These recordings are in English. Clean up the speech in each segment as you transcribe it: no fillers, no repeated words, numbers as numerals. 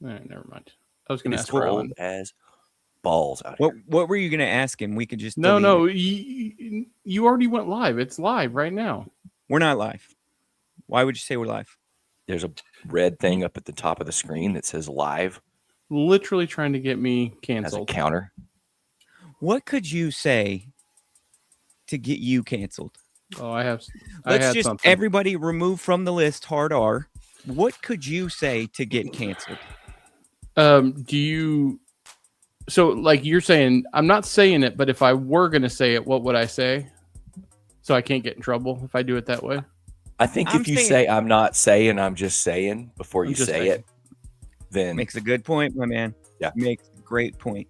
All right, never mind. I was It going to is ask cold Rylan. as balls out What here. what were you gonna ask him? We could just No, delete no, it. you already went live. It's live right now. We're not live. Why would you say we're live? There's a red You thing up at the top of the screen that says live, literally trying to get me has a canceled. counter. What could you say to get you canceled? Oh, I Let's had just something. everybody remove from the list hard R. What could you say to get canceled? Do you? So, like you're saying, I'm not saying it, but if I were going to say it, what would I say? So I can't get in trouble if I do it that way. I think I'm if you saying say I'm not saying, I'm just saying before I'm you just say it, saying. then makes a good point, my man. yeah. Makes a great point.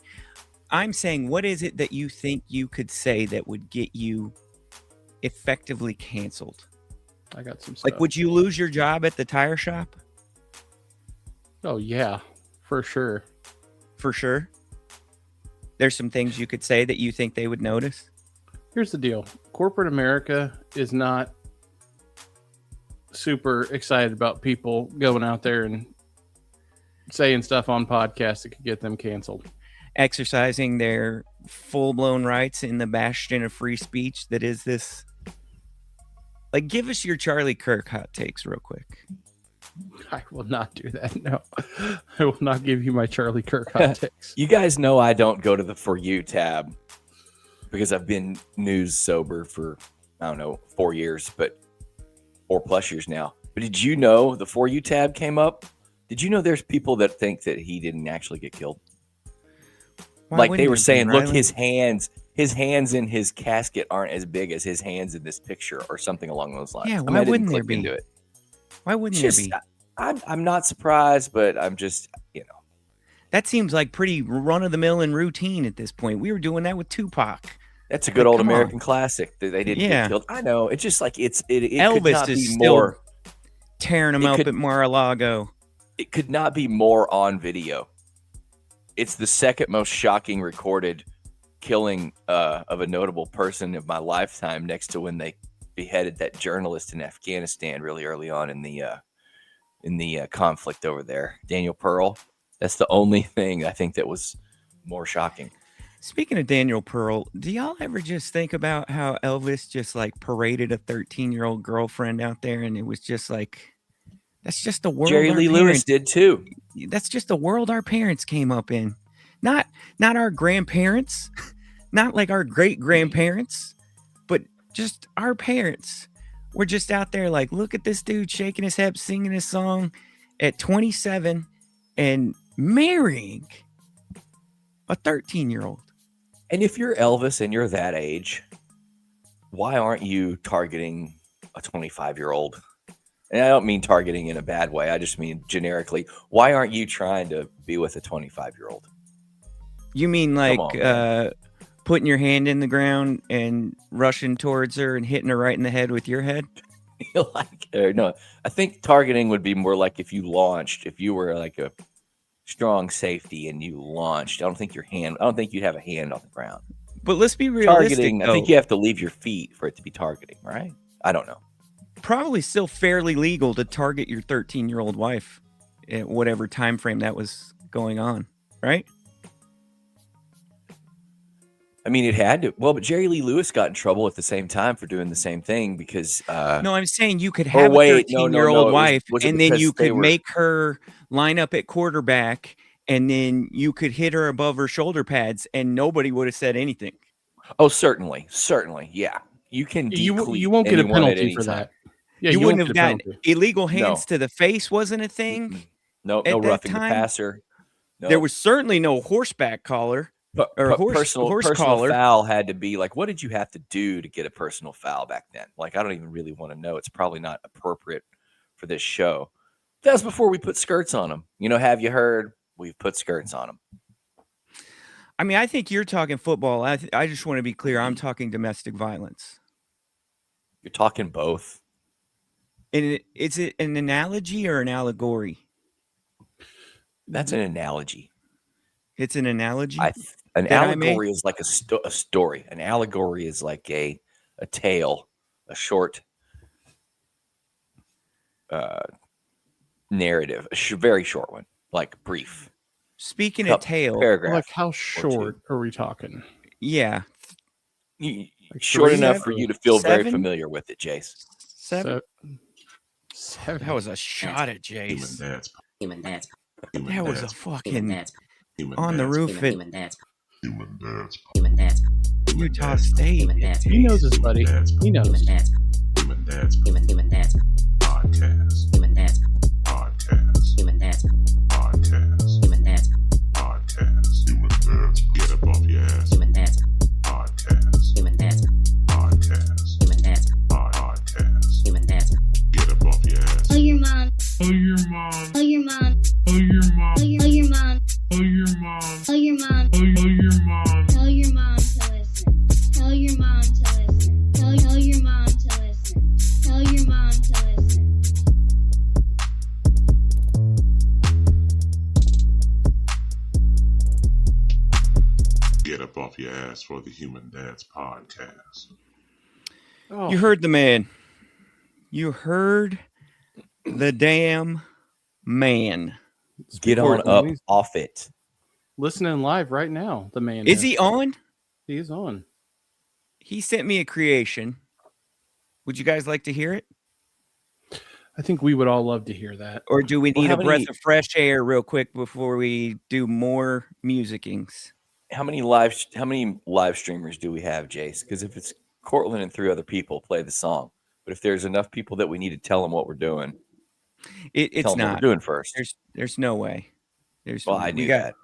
I'm saying, what is it that you think you could say that would get you effectively canceled? I got some Like, stuff. would you lose your job at the tire shop? Oh yeah, for sure. For sure. There's some things you could say that you think they would notice. Here's the deal: corporate America is not super excited about people going out there and saying stuff on podcasts that could get them canceled. Exercising their full-blown rights in the bastion of free speech that is this. Like, give us your Charlie Kirk hot takes real quick. I will not do that. No, I will not give you my Charlie Kirk hot takes. You guys know I don't go to the For You tab because I've been news sober for, I don't know, 4 years, but 4+ years now. But did you know the For You tab came up? Did you know there's people that think that he didn't actually get killed? Why Like wouldn't they were there be, saying, look, Riley? his hands in his casket aren't as big as his hands in this picture or something along those lines. Yeah, I why mean, I didn't wouldn't there click be? into it. Why wouldn't It's there just, be? I'm not surprised, but I'm just, That seems like pretty run-of-the-mill and routine at this point. We were doing that with Tupac. that's a good Like, old come on. American classic that they didn't get Yeah. killed. I know. It's just like it could Elvis not is be still more. tearing them It up could at Mar-a-Lago. it could not be more on video. It's the second most shocking recorded killing of a notable person of my lifetime, next to when they beheaded that journalist in Afghanistan really early on in the conflict over there, Daniel Pearl. That's the only thing I think that was more shocking. Speaking of Daniel Pearl, do y'all ever just think about how Elvis just like paraded a 13-year-old girlfriend out there, and it was just like, that's just the world Jerry our Lee Lewis parents. did too. That's just the world our parents came up in. Not our grandparents, not like our great grandparents, but just our parents. We're just out there like, look at this dude shaking his head, singing his song at 27 and marrying a 13-year-old. And if you're Elvis and you're that age, why aren't you targeting a 25-year-old? And I don't mean targeting in a bad way. I just mean generically. Why aren't you trying to be with a 25-year-old? You mean like on, man. putting your hand in the ground and rushing towards her and hitting her right in the head with your head? No, I think targeting would be more like if you launched, if you were like a strong safety and you launched. I don't think you'd have a hand on the ground. But let's be realistic, Targeting, though. I think you have to leave your feet for it to be targeting, right? I don't know. Probably still fairly legal to target your 13-year-old wife at whatever time frame that was going on, right? I mean, it had to. Well, but Jerry Lee Lewis got in trouble at the same time for doing the same thing because. No, I'm saying you could Or have a wait, no. 13-year-old wife, Was it and then because you they could were? make her line up at quarterback, and then you could hit her above her shoulder pads, and nobody would have said anything. Oh, certainly, yeah. You can You decleat won't get a anyone at penalty any for time. that. Yeah, You you wouldn't won't have get a gotten penalty. illegal hands No. to the face wasn't a thing Mm-mm. No at that roughing the time. passer. No. There was certainly no horseback collar or horse personal collar. foul had to be like, what did you have to do to get a personal foul back then? Like, I don't even really want to know. It's probably not appropriate for this show. That was before we put skirts on them. Have you heard? We've put skirts on them. I mean, I think you're talking football. I just want to be clear. I'm talking domestic violence. You're talking both. And is it an analogy or an allegory? That's an analogy. It's an analogy. An that I made? allegory is like a story. An allegory is like a tale, a short narrative, very short one. like brief. Speaking of Couple tail, paragraph. Like how short are we talking? yeah, Like Like short 3 enough for you to feel very 7? familiar with it, Jace. 7. Seven. That was a shot at Jace. Human dads. That was a Human fucking dads. on the roof at Human dads. Human dads. Utah State. Human dads. He knows his buddy. He knows. Human dads. Human Dads Human dads. Podcast. Human dads. Podcast. Human dads. Podcast. Human dads. Podcast. Human Dads. Get up off your ass. Human dads. Podcast. Human dads. Podcast. Human dads. Podcast. Human dads. Get up off your ass. Tell your mom. Oh, your mom. Tell your mom. Oh, your mom. Tell your mom. Oh, your mom. Tell your mom. Oh, your mom. Tell your mom to listen. Tell your mom to listen. Tell your mom to listen. Tell your mom to listen. Get up off your ass for the Human Dads Podcast. Oh, You heard the man. You heard the damn man. Get on recording. up He's off it. listening live right now. The man Is he on? He is on. He sent me a creation. Would you guys like to hear it? I think we would all love to hear that. Or do we Well, need how a breath many- of fresh air real quick before we do more musicings? How many live streamers do we have, Jace? Because if it's Cortland and 3 other people, play the song. But if there's enough people that we need to tell them what we're doing, It's tell them what not. we're doing first. There's no way. Well, I knew that.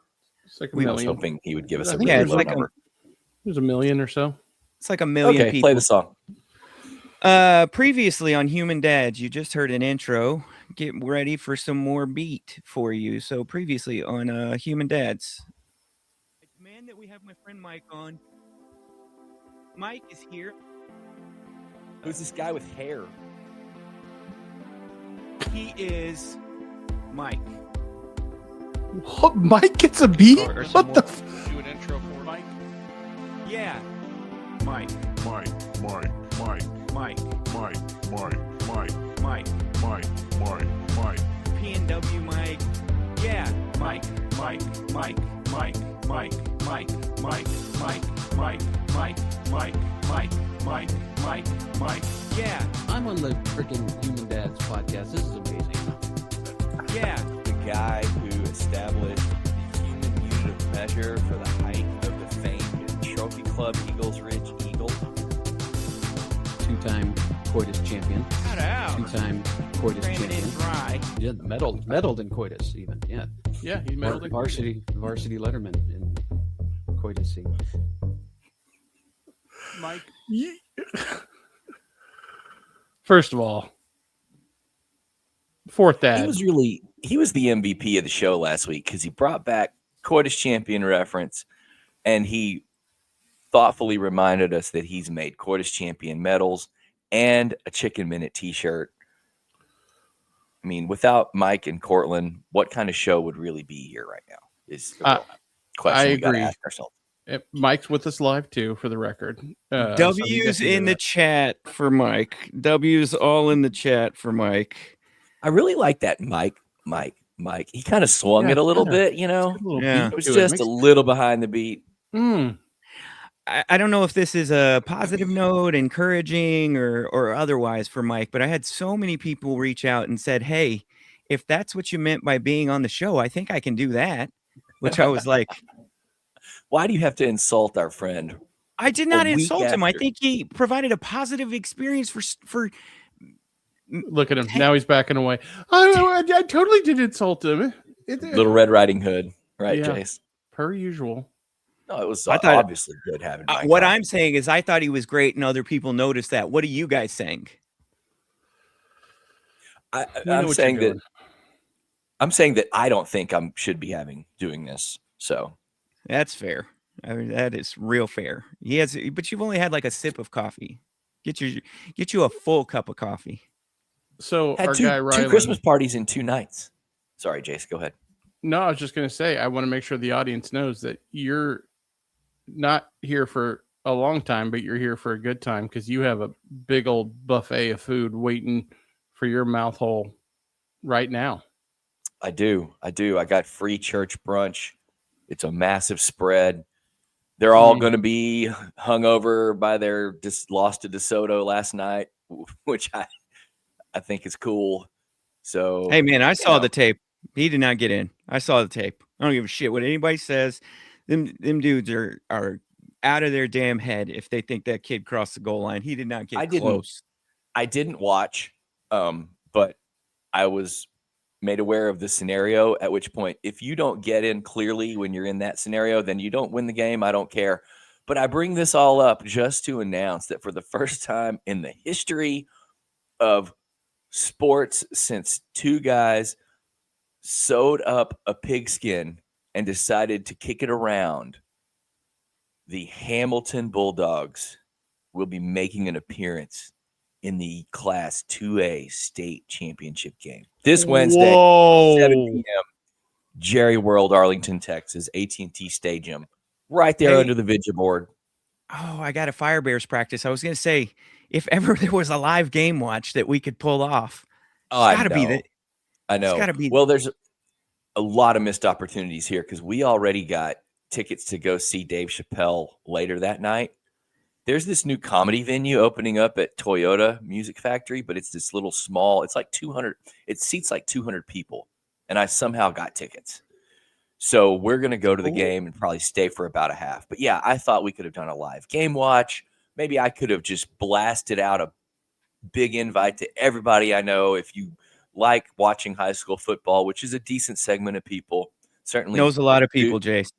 It's like a We I was million. hoping he would give us I a think really there's low like number. There's a million or so. It's like a million Okay, people. play the song. Previously on Human Dads, you just heard an intro. Get ready for some more beat for you. So previously on Human Dads, I demand that we have my friend Mike on. Mike is here. Who's this guy with hair? He is Mike. What? Mike gets a beat? Or some What the? more- do an intro for Mike. Yeah, Mike, Mike, Mike, Mike, Mike, Mike, Mike, Mike, Mike, Mike, Mike, Mike. PNW Mike. Yeah, Mike, Mike, Mike, Mike, Mike, Mike, Mike, Mike, Mike, Mike, Mike, Mike, Mike, Mike, Mike. Yeah, I'm on the freaking Human Dads podcast. This is amazing. yeah. The guy who established the human unit of measure for the height of the famed Trophy Club Eagles Ridge Eagle. Two-time coitus champion. Shout out. Two-time coitus Cram it in champion. dry. Yeah, medaled in coitus even. Yeah, Yeah, he medaled. varsity letterman in coitus. Mike. First of all, fourth dad. He was the MVP of the show last week because he brought back coitus champion reference, and he thoughtfully reminded us that he's made coitus champion medals and a Chicken Minute T-shirt. I mean, without Mike and Cortland, what kind of show would really be here right now? Is the real question I we got to agree. ask ourselves. Mike's with us live too, for the record. So you W's guys can do in the that. chat for Mike. W's all in the chat for Mike. I really like that Mike. He kind of swung Yeah, it a little kinda. bit, you know. Good little Yeah. beat It was to just Makes- a little behind the beat. I don't know if this is a positive note, encouraging or otherwise for Mike, but I had so many people reach out and said, "Hey, if that's what you meant by being on the show, I think I can do that." Which I was like, Why do you have to insult our friend? I did not week insult him. I after. think he provided a positive experience for Look at him. Now he's backing away. I totally did insult him. Little Red Riding Hood, right, Yeah. Jace? Per usual. No, it was I thought- obviously good having Mike what on. I'm saying is I thought he was great and other people noticed that. What are you guys saying? We know I'm what saying you're that doing. I'm saying that I don't think I should be doing this. So That's fair. I mean, that is real fair. He has, but you've only had like a sip of coffee. Get you a full cup of coffee. So had our two guy Rylan. Christmas parties in 2 nights. Sorry, Jace, go ahead. No, I was just going to say, I want to make sure the audience knows that you're not here for a long time, but you're here for a good time because you have a big old buffet of food waiting for your mouth hole right now. I do. I got free church brunch. It's a massive spread. They're all going to be hungover by their loss to DeSoto last night, which I think is cool. So, Hey man, I you saw know, the tape. He did not get in. I saw the tape. I don't give a shit what anybody says. Them dudes are out of their damn head if they think that kid crossed the goal line. He did not get close. I didn't watch, but I was made aware of the scenario, at which point, if you don't get in clearly when you're in that scenario, then you don't win the game. I don't care. But I bring this all up just to announce that for the first time in the history of sports, since two guys sewed up a pigskin and decided to kick it around, the Hamilton Bulldogs will be making an appearance in the Class 2A state championship game this Wednesday, 7 p.m. Jerry World, Arlington, Texas, AT&T Stadium, right there under the Vidya board. Oh, I got a Fire Bears practice. I was gonna say, if ever there was a live game watch that we could pull off, Oh, it's gotta be that. I know. It's gotta be. Well, there's a lot of missed opportunities here because we already got tickets to go see Dave Chappelle later that night. There's this new comedy venue opening up at Toyota Music Factory, but it's this little small, it's like 200, it seats like 200 people. And I somehow got tickets. So we're going to go to the game and probably stay for about a half. But yeah, I thought we could have done a live game watch. Maybe I could have just blasted out a big invite to everybody I know. If you like watching high school football, which is a decent segment of people, certainly Knows a lot of people, Jace.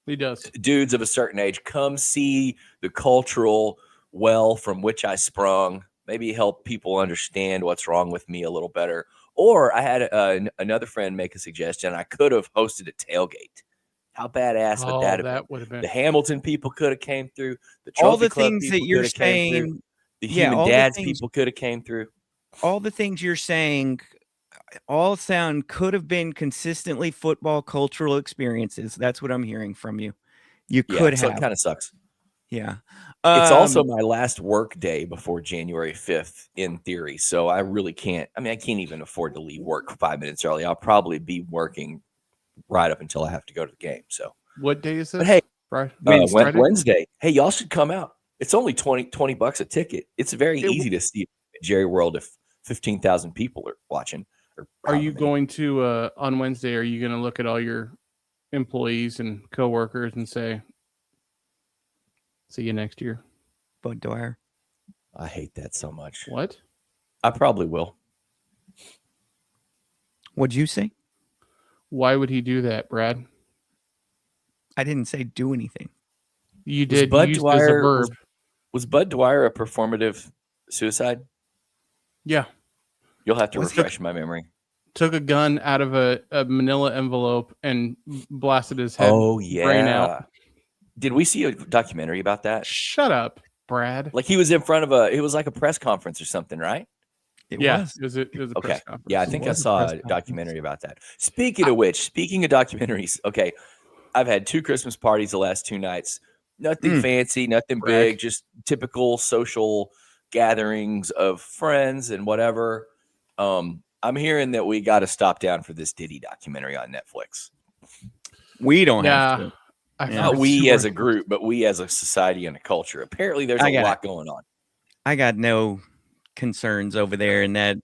He does. Dudes of a certain age, come see the cultural well from which I sprung. Maybe help people understand what's wrong with me a little better. Or I had another friend make a suggestion. I could have hosted a tailgate. How badass would that have been? Would have been. The Hamilton people could have came through. The All Trophy the Club things people that you're could have came through. saying, The yeah, Human all the Dads things- people could have came through. all the things you're saying all sound could have been consistently football cultural experiences. That's what I'm hearing from you. You could So have. it kind of sucks. Yeah. It's also my last work day before January 5th in theory. So I really can't. I mean, I can't even afford to leave work 5 minutes early. I'll probably be working right up until I have to go to the game. So what day is this? But hey, Friday? Wednesday. Hey, y'all should come out. It's only $20 a ticket. It's very easy to see at Jerry World if 15,000 people are watching. Are you going to on Wednesday? Are you going to look at all your employees and coworkers and say, "See you next year"? Bud Dwyer. I hate that so much. What? I probably will. What'd you say? Why would he do that, Brad? I didn't say do anything. You did. You used it as a verb. Was Bud Dwyer a performative suicide? Yeah. You'll have to refresh my memory. Took a gun out of a manila envelope and blasted his head. Oh, yeah. Brain out. Did we see a documentary about that? Shut up, Brad. Like he was in front of it was like a press conference or something, right? It was. was. It was a press conference. Yeah, I think I saw a documentary about that. Speaking of documentaries, okay, I've had 2 Christmas parties the last 2 nights. Nothing fancy, nothing big, just typical social gatherings of friends and whatever. I'm hearing that we got to stop down for this Diddy documentary on Netflix. We don't have to. Not we as a group, but we as a society and a culture. Apparently, there's a lot going on. I got no concerns over there in that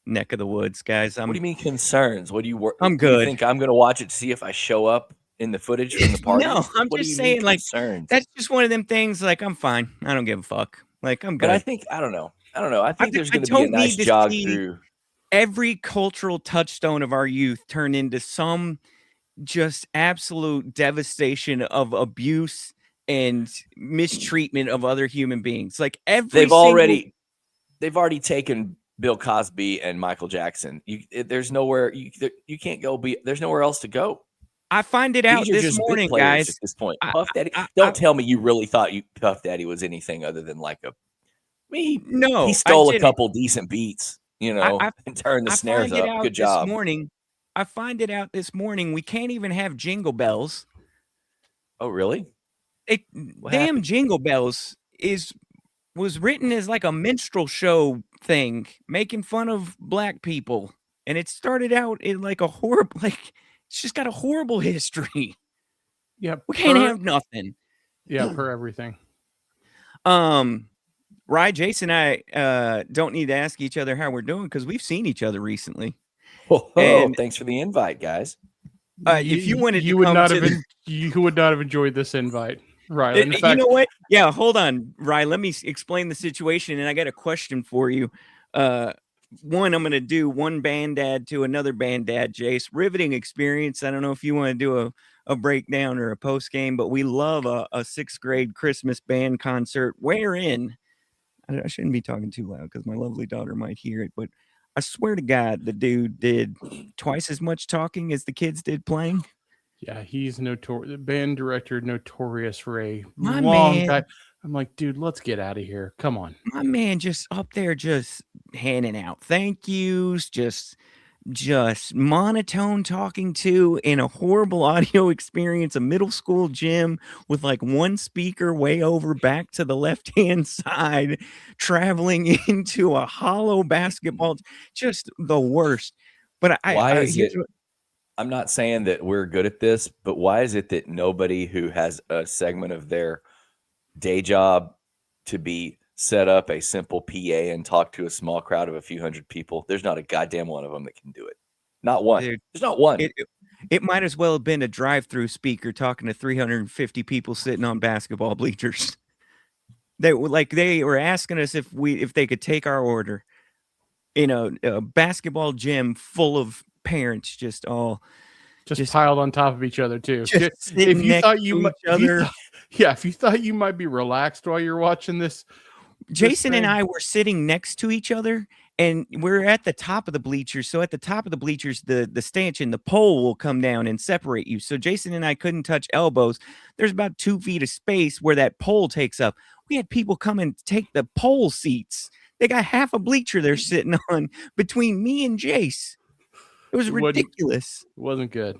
neck of the woods, guys. What do you mean concerns? What do you work? I'm good. Do you think I'm going to watch it to see if I show up in the footage from the party? No, I'm just saying, like, that's just one of them things. Like, I'm fine. I don't give a fuck. Like, I'm good. But I don't know. I think there's going to be a nice jog through. Every cultural touchstone of our youth turn into some just absolute devastation of abuse and mistreatment of other human beings. Like they've already taken Bill Cosby and Michael Jackson. There's nowhere you can't go. There's nowhere else to go. I find it out this morning, guys. At this point, Puff Daddy. Don't tell me you really thought Puff Daddy was anything other than like a. He stole a couple decent beats. And turn the snares up. Good job. I find it out this morning. We can't even have Jingle Bells. Oh, really? Damn Jingle Bells was written as like a minstrel show thing, making fun of black people. and it started out in like a horrible, like it's just got a horrible history. Yeah, We can't have nothing. per everything. Rye, Jason, and I don't need to ask each other how we're doing because we've seen each other recently. Oh, And- thanks for the invite, guys. If you wanted you to would come not to have the- you would not have enjoyed this invite, right? In you fact, know what? Yeah, hold on, Rye. Let me explain the situation, and I got a question for you. One, I'm going to do one band dad to another band dad, Jace. Riveting experience. I don't know if you want to do a breakdown or a post game, but we love a sixth grade Christmas band concert wherein I shouldn't be talking too loud because my lovely daughter might hear it, but I swear to God, the dude did twice as much talking as the kids did playing. yeah, he's the band director, Notorious Ray. My Long man. guy. I'm like, dude, let's get out of here. Come on. My man just up there just handing out thank yous, just monotone talking to in a horrible audio experience, a middle school gym with like one speaker way over back to the left hand side, traveling into a hollow basketball, just the worst. But Why is here's it? I'm not saying that we're good at this, but why is it that nobody who has a segment of their day job to be set up a simple PA and talk to a small crowd of a few hundred people, there's not a goddamn one of them that can do it. Not one. Dude, There's not one. it might as well have been a drive-through speaker talking to 350 people sitting on basketball bleachers. They were asking us if they could take our order in a basketball gym full of parents just Piled on top of each other too. just sitting If you next thought to you might, each other. if you thought you might be relaxed while you're watching this, Jason and thing. I were sitting next to each other, and we're at the top of the bleachers. So at the top of the bleachers, the stanchion, the pole will come down and separate you. So Jason and I couldn't touch elbows. There's about 2 feet of space where that pole takes up. We had people come and take the pole seats. They got half a bleacher they're sitting on between me and Jace. It was ridiculous. It wasn't good.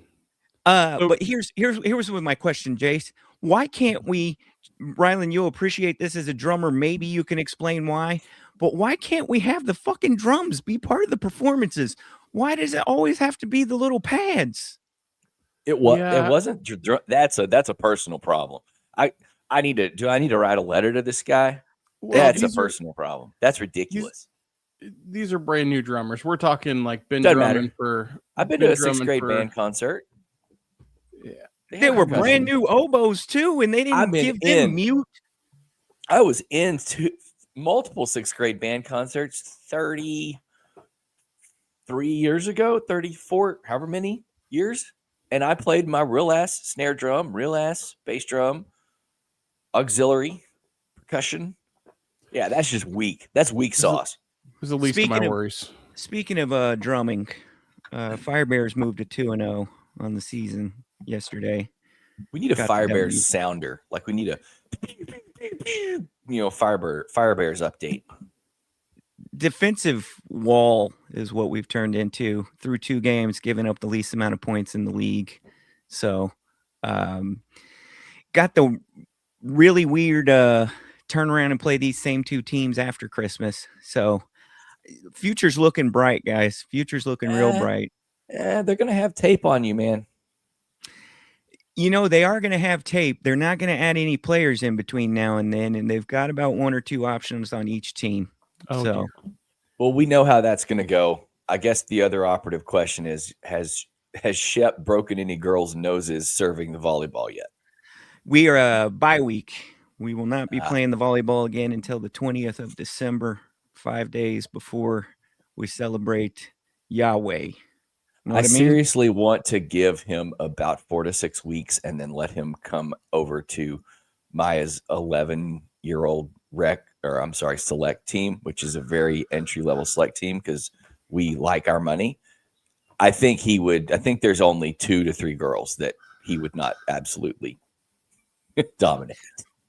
But here's with my question, Jace. Why can't we, Rylan, you'll appreciate this as a drummer. Maybe you can explain why, but why can't we have the fucking drums be part of the performances? Why does it always have to be the little pads? It wasn't. That's a personal problem. Do I need to write a letter to this guy? Well, That's a personal problem. That's ridiculous. These are brand new drummers. We're talking like been Doesn't drumming matter. for. I've been been to a drumming sixth grade for- band concert. Yeah. They were brand new oboes too, and they didn't give them mute. I was in multiple sixth grade band concerts 33 years ago, 34, however many years. And I played my real ass snare drum, real ass bass drum, auxiliary, percussion. Yeah, that's just weak. That's weak sauce. It was the least of my worries. Speaking of drumming, Fire Bears moved to 2-0 on the season yesterday. We need a Fire Bears sounder. Like we need a Fire Bears update. Defensive wall is what we've turned into through 2 games, giving up the least amount of points in the league. So got the really weird turn around and play these same 2 teams after Christmas. So future's looking bright, guys. Future's looking real bright. Yeah, they're gonna have tape on you, man. They are going to have tape. They're not going to add any players in between now and then, and they've got about 1 or 2 options on each team. Dear. Well, we know how that's going to go. I guess the other operative question is, has Shep broken any girls' noses serving the volleyball yet? We are bye week. We will not be playing the volleyball again until the 20th of December, 5 days before we celebrate Yahweh. I seriously want to give him about 4 to 6 weeks and then let him come over to Maya's 11-year-old select team, which is a very entry-level select team because we like our money. I think there's only 2 to 3 girls that he would not absolutely dominate.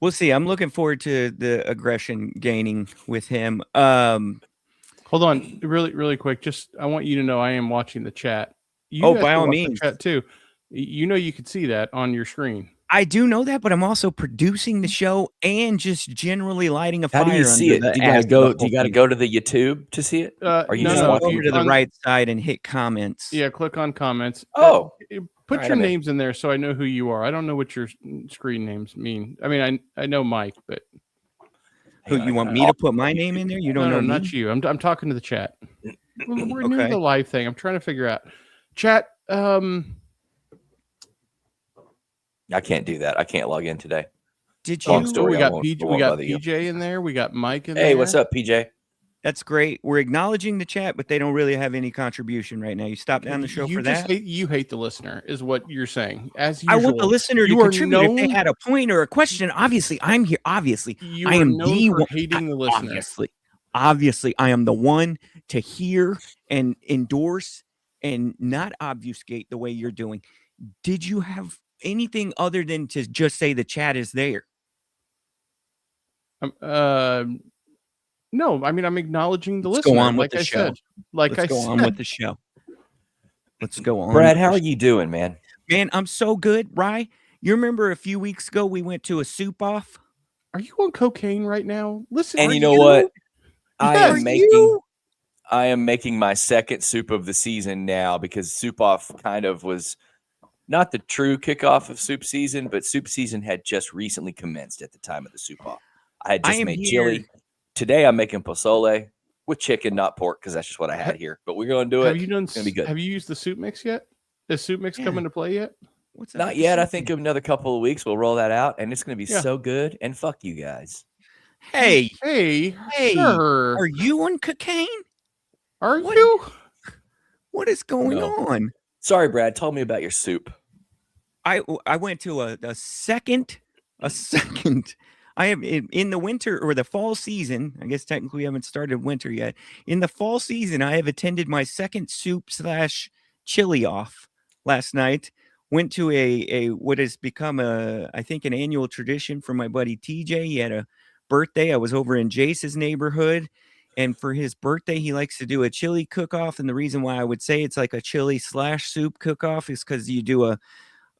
We'll see. I'm looking forward to the aggression gaining with him. Hold on, really quick. Just I want you to know I am watching the chat. By all means, the chat too. You could see that on your screen. I do know that, but I'm also producing the show and just generally lighting a How fire do you see under it? the Do you gotta ass of go? the Do you whole gotta thing. go to the YouTube to see it? Or you no, just no. watch Go if over you to the on- right side and hit comments. Yeah, click on comments. Oh, Put Alright, your I'm in. names in there so I know who you are. I don't know what your screen names mean. I mean, I know Mike, but Who Hang on, you I want got me it. to put my name in there? You don't no, know me. not you. I'm talking to the chat. We're new to Okay. the live thing. I'm trying to figure out. Chat. I can't do that. I can't log in today. Did Long you? story. We I got won't- PJ. I We won't got bother you. PJ in there. We got Mike in there. Hey, what's up, PJ? That's great. We're acknowledging the chat, but they don't really have any contribution right now. You stop down the show You for just that. hate the listener, is what you're saying. As I usual, want the listener to you are contribute if they known- had a point or a question. Obviously, I'm here. Obviously, You I are am known the for one. hating the listener. Obviously, I am the one to hear and endorse and not obfuscate the way you're doing. Did you have anything other than to just say the chat is there? No, I mean I'm acknowledging the Let's go listener. on with Like the I show. said, like Let's I go said, on with the show. Let's go on. Brad, with how the are you doing, man? Man, I'm so good, Rye. You remember a few weeks ago we went to a soup off? are you on cocaine right now? Listen, And are you know what? I Yes. am making my second soup of the season now because soup off kind of was not the true kickoff of soup season, but soup season had just recently commenced at the time of the soup off. I had I just am made here- chili. Today I'm making pozole with chicken, not pork, because that's just what I had here. But we're going to do Have it. you done? It's gonna be good. Have you used the soup mix yet? Is soup mix Yeah. come into play yet? What's up Not with the yet. I soup think thing? another couple of weeks we'll roll that out, and it's going to be Yeah. so good. And fuck you guys. Hey, Hey, Hey, sir, are you on cocaine? are what- you? What is going No. on? Sorry, Brad. Tell me about your soup. I went to a second. I have in the winter or the fall season. I guess technically we haven't started winter yet. In the fall season, I have attended my second soup/chili off last night. Went to a what has become I think an annual tradition for my buddy TJ. He had a birthday. I was over in Jace's neighborhood. And for his birthday, he likes to do a chili cook-off. And the reason why I would say it's like a chili/soup cook-off is because you do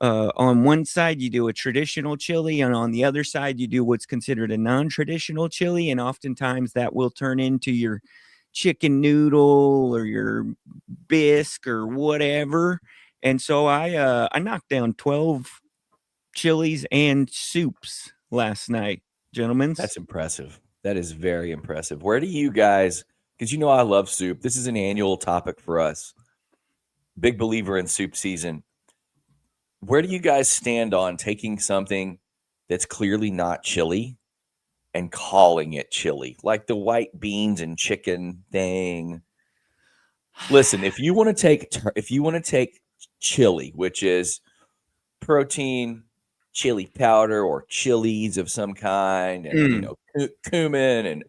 on one side you do a traditional chili, and on the other side you do what's considered a non-traditional chili, and oftentimes that will turn into your chicken noodle or your bisque or whatever. And so I knocked down 12 chilies and soups last night, gentlemen. That's impressive. That is very impressive. Where do you guys, because you know I love soup. This is an annual topic for us. Big believer in soup season. Where do you guys stand on taking something that's clearly not chili and calling it chili, like the white beans and chicken thing? Listen, if you want to take chili, which is protein, chili powder, or chilies of some kind, and cumin and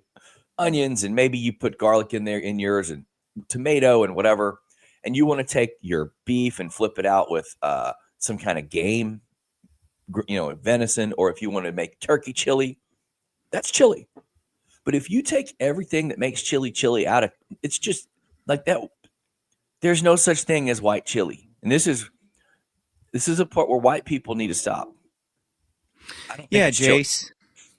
onions, and maybe you put garlic in there in yours, and tomato and whatever, and you want to take your beef and flip it out with some kind of game, venison, or if you want to make turkey chili, that's chili. But if you take everything that makes chili out of, it's just like that. There's no such thing as white chili, and this is a part where white people need to stop. I don't think Yeah, it's chili. Jace,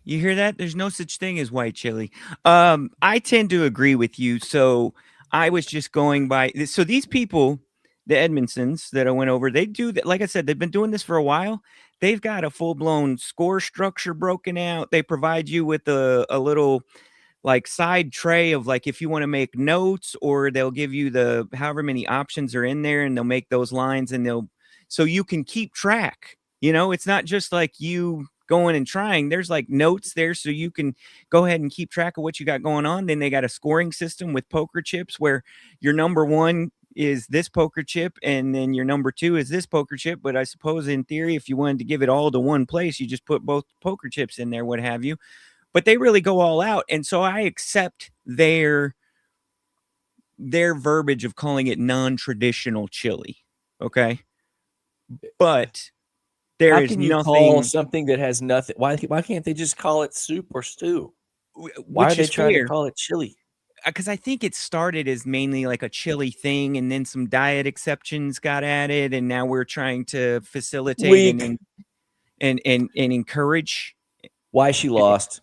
you hear that? There's no such thing as white chili. I tend to agree with you. So I was just going by. So these people, the Edmondsons that I went over, they do that. Like I said, they've been doing this for a while. They've got a full blown score structure broken out. They provide you with a little like side tray of like if you want to make notes, or they'll give you the however many options are in there, and they'll make those lines, and so you can keep track. It's not just like you going and trying. There's like notes there so you can go ahead and keep track of what you got going on. Then they got a scoring system with poker chips where your number one is this poker chip and then your number two is this poker chip. But I suppose in theory, if you wanted to give it all to one place, you just put both poker chips in there, what have you. But they really go all out. And so I accept their verbiage of calling it non-traditional chili. Okay. But there How is can you nothing. call something that has nothing? Why can't they just call it soup or stew? Why are they trying to call it chili? Because I think it started as mainly like a chili thing, and then some diet exceptions got added, and now we're trying to facilitate and encourage. Why she lost?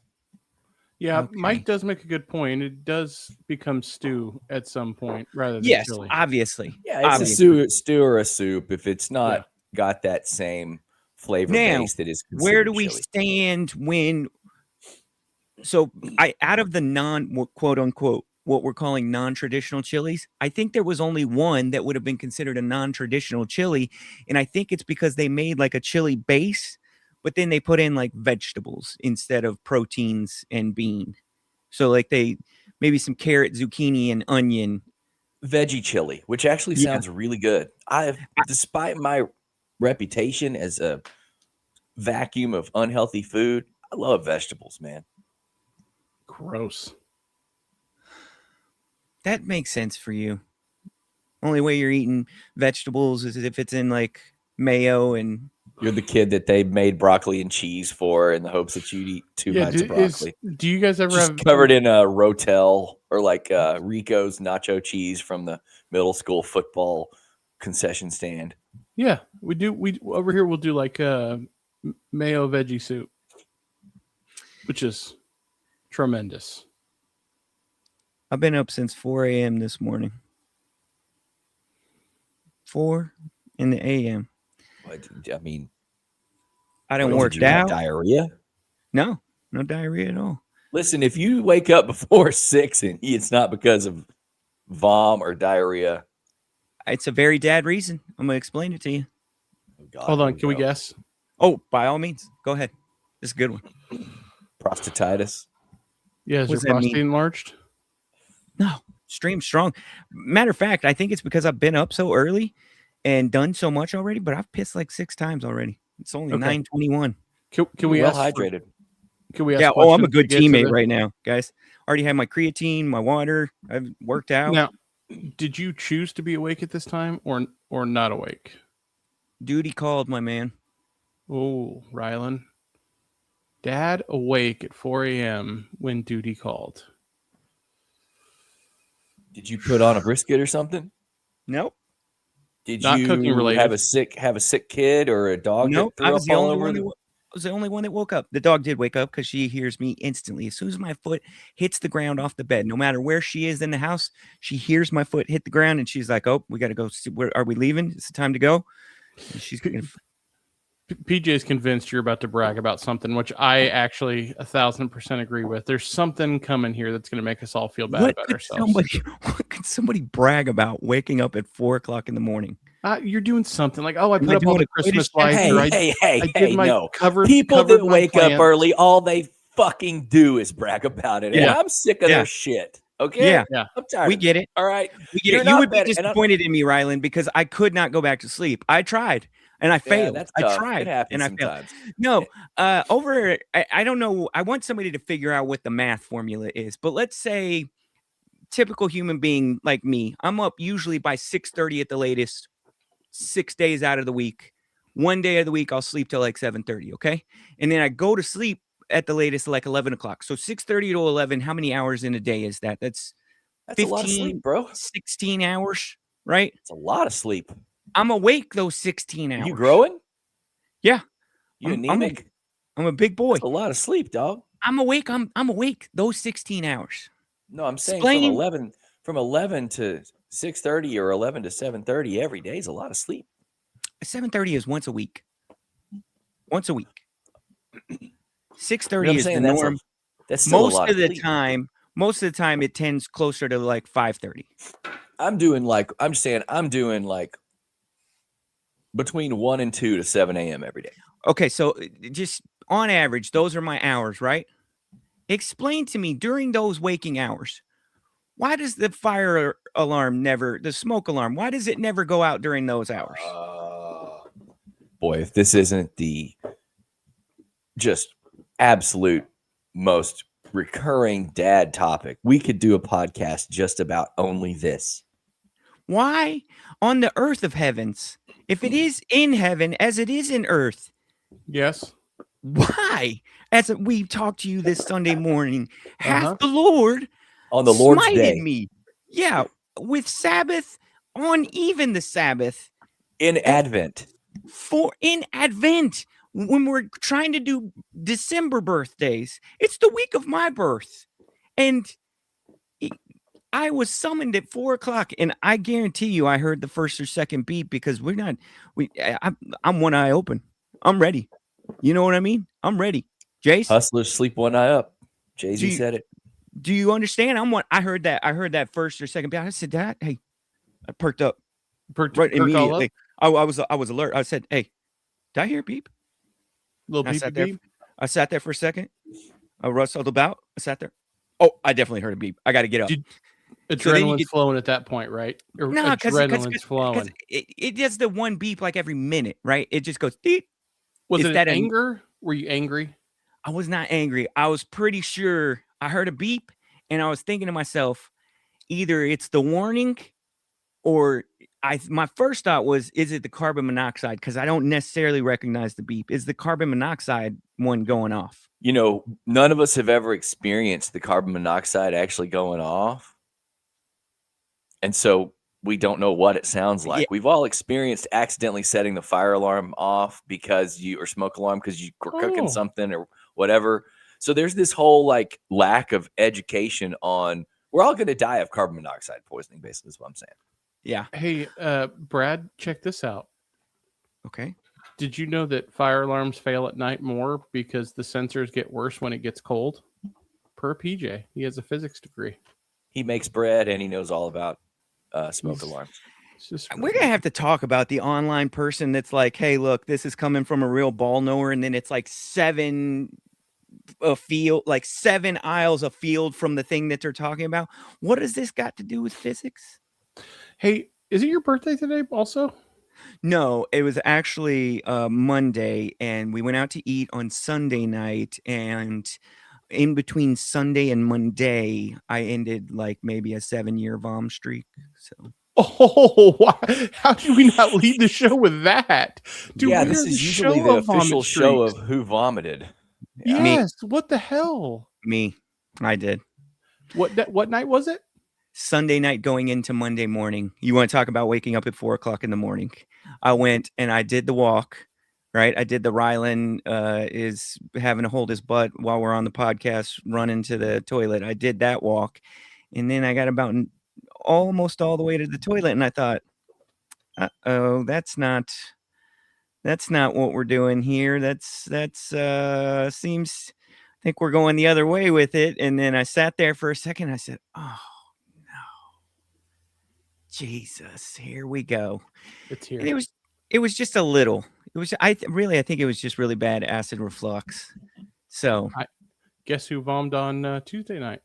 Yeah, Okay. Mike does make a good point. It does become stew at some point rather than Yes, chili. obviously. Yeah, it's Obviously. a stew or a soup if it's not Yeah. got that same flavor Now, base that is where considered do we chili. stand when? So out of the quote unquote what we're calling non-traditional chilies, I think there was only one that would have been considered a non-traditional chili, and I think it's because they made like a chili base, but then they put in like vegetables instead of proteins and bean. So like they maybe some carrot, zucchini, and onion. Veggie chili, which actually Yeah. sounds really good. Despite my reputation as a vacuum of unhealthy food, I love vegetables, man. Gross. That makes sense for you. Only way you're eating vegetables is if it's in like mayo and You're the kid that they made broccoli and cheese for in the hopes that you'd eat two bites of broccoli. Do you guys ever Just have covered in a Rotel or like Rico's nacho cheese from the middle school football concession stand. Yeah, we do. We over here we'll do like mayo veggie soup, which is tremendous. I've been up since 4 a.m. this morning. 4 in the a.m. I mean, I didn't did work you have out. diarrhea? No diarrhea at all. Listen, if you wake up before 6 and it's not because of vom or diarrhea. It's a very dad reason. I'm gonna explain it to you. Oh God, Hold here on, can we go. guess? Oh, by all means, go ahead. This is a good one. Prostatitis. Yeah, is What your does that mean? prostate enlarged? No, stream strong. Matter of fact, I think it's because I've been up so early and done so much already. But I've pissed like 6 times already. It's only Okay. 9:21. Can we well ask? hydrated? Can we ask? Yeah. Oh, I'm a questions good to get to teammate the- right now, guys. Already had my creatine, my water. I've worked out. Now, did you choose to be awake at this time or not awake? Duty called, my man. Oh, Rylan. Dad awake at 4 a.m. when duty called. Did you put on a brisket or something? Nope. Did Not you cooking related. have a sick kid or a dog Nope. that I threw was up the all only over one. the- I was the only one that woke up. The dog did wake up because she hears me instantly. As soon as my foot hits the ground off the bed, no matter where she is in the house, she hears my foot hit the ground and she's like, "Oh, we got to go. Where are we leaving? It's the time to go." And she's gonna, PJ's convinced you're about to brag about something, which I actually 1,000% agree with. There's something coming here that's going to make us all feel bad what about could ourselves. what could somebody brag about waking up at 4:00 in the morning? You're doing something like, oh, I Am put I up all doing the a Christmas Quidditch lights, test? or I did my no. covered. People covered that my wake up plants. early, all they fucking do is brag about it. And Yeah. I'm sick of Yeah. their shit. Okay? Yeah. Yeah. I'm tired We of get it. All right. We get You're it. You not would be better- and I'm- disappointed in me, Rylan, because I could not go back to sleep. I tried and I Yeah, failed. that's I tough. tried It happens and I failed. sometimes. No, I don't know. I want somebody to figure out what the math formula is. But let's say typical human being like me, I'm up usually by 6:30 at the latest, 6 days out of the week. One day of the week, I'll sleep till like 7:30. Okay. And then I go to sleep at the latest like 11 o'clock. So 6:30 to 11, how many hours in a day is that? That's That's a lot of 15, sleep, bro. 16 hours, right? It's a lot of sleep. I'm awake those 16 hours. You growing? Yeah. You I'm- anemic? I'm a big boy. That's a lot of sleep, dog. I'm awake. I'm awake those 16 hours. No, I'm saying Explain- from 11 to 6:30 or 11 to 7:30 every day is a lot of sleep. 7:30 is once a week. Once a week. You know 6:30 what I'm is the saying? norm. That's still a Most lot of the sleep. most of the time it tends closer to like 5:30. I'm doing like between 1 and 2 to 7 a.m. every day. Okay, so just on average, those are my hours, right? Explain to me during those waking hours, why does the fire alarm the smoke alarm, why does it never go out during those hours? Boy, if this isn't the just absolute most recurring dad topic, we could do a podcast just about only this. Why on the earth of heavens, if it is in heaven as it is in earth, Yes. why, as we talked to you this Sunday morning, hath Uh-huh. the Lord On the Lord's smited day, me? Yeah, with Sabbath on even the Sabbath in Advent. for in Advent. when we're trying to do December birthdays. It's the week of my birth. And I was summoned at 4:00, and I guarantee you I heard the first or second beep because I'm one eye open. I'm ready. You know what I mean? I'm ready. Jace, Hustlers sleep one eye up. do Jay-Z you, said it. do you understand? I heard that first or second beep. I said, Dad, hey, I perked up right Perk all up? immediately. I was alert. I said, hey, did I hear a beep? Little I beep sat there. beep. I sat there for a second. I rustled about. I sat there. Oh, I definitely heard a beep. I got to get up. Did- So then you Adrenaline's get- flowing at that point, right? Or No, because adrenaline's flowing. it does the one beep like every minute, right? It just goes beep. Was is it that an an- anger? Were you angry? I was not angry. I was pretty sure I heard a beep, and I was thinking to myself, either it's the warning, or my first thought was, is it the carbon monoxide? Because I don't necessarily recognize the beep. Is the carbon monoxide one going off? You know, none of us have ever experienced the carbon monoxide actually going off. And so we don't know what it sounds like. Yeah. We've all experienced accidentally setting the fire alarm off or smoke alarm because you were cooking Oh. something or whatever. So there's this whole like lack of education on we're all going to die of carbon monoxide poisoning, basically, is what I'm saying. Yeah. Hey, Brad, check this out. Okay. Did you know that fire alarms fail at night more because the sensors get worse when it gets cold? Per PJ, he has a physics degree. He makes bread and he knows all about smoke He's- alarms. It's just We're gonna have to talk about the online person that's like, hey, look, this is coming from a real ball knower, and then it's like 7 aisles a field from the thing that they're talking about. What has this got to do with physics? Hey, is it your birthday today also? No, it was actually Monday, and we went out to eat on Sunday night, and in between Sunday and Monday, I ended like maybe a 7-year vom streak. So Oh, why? How do we not lead the show with that? Dude, yeah, we this are is the usually show the of vomit official show streaks. of who vomited. Yeah. Me. Yes. What the hell? me, I did. What night was it? Sunday night going into Monday morning. You want to talk about waking up at 4:00 in the morning? I went and I did the walk, right? I did the Rylan is having to hold his butt while we're on the podcast, running to the toilet. I did that walk, and then I got about almost all the way to the toilet, and I thought, oh, that's not what we're doing here. That's seems. I think we're going the other way with it. And then I sat there for a second. I said, oh no, Jesus, here we go. It's here. And it was just a little. It was I think it was just really bad acid reflux. So Guess who vommed on Tuesday night?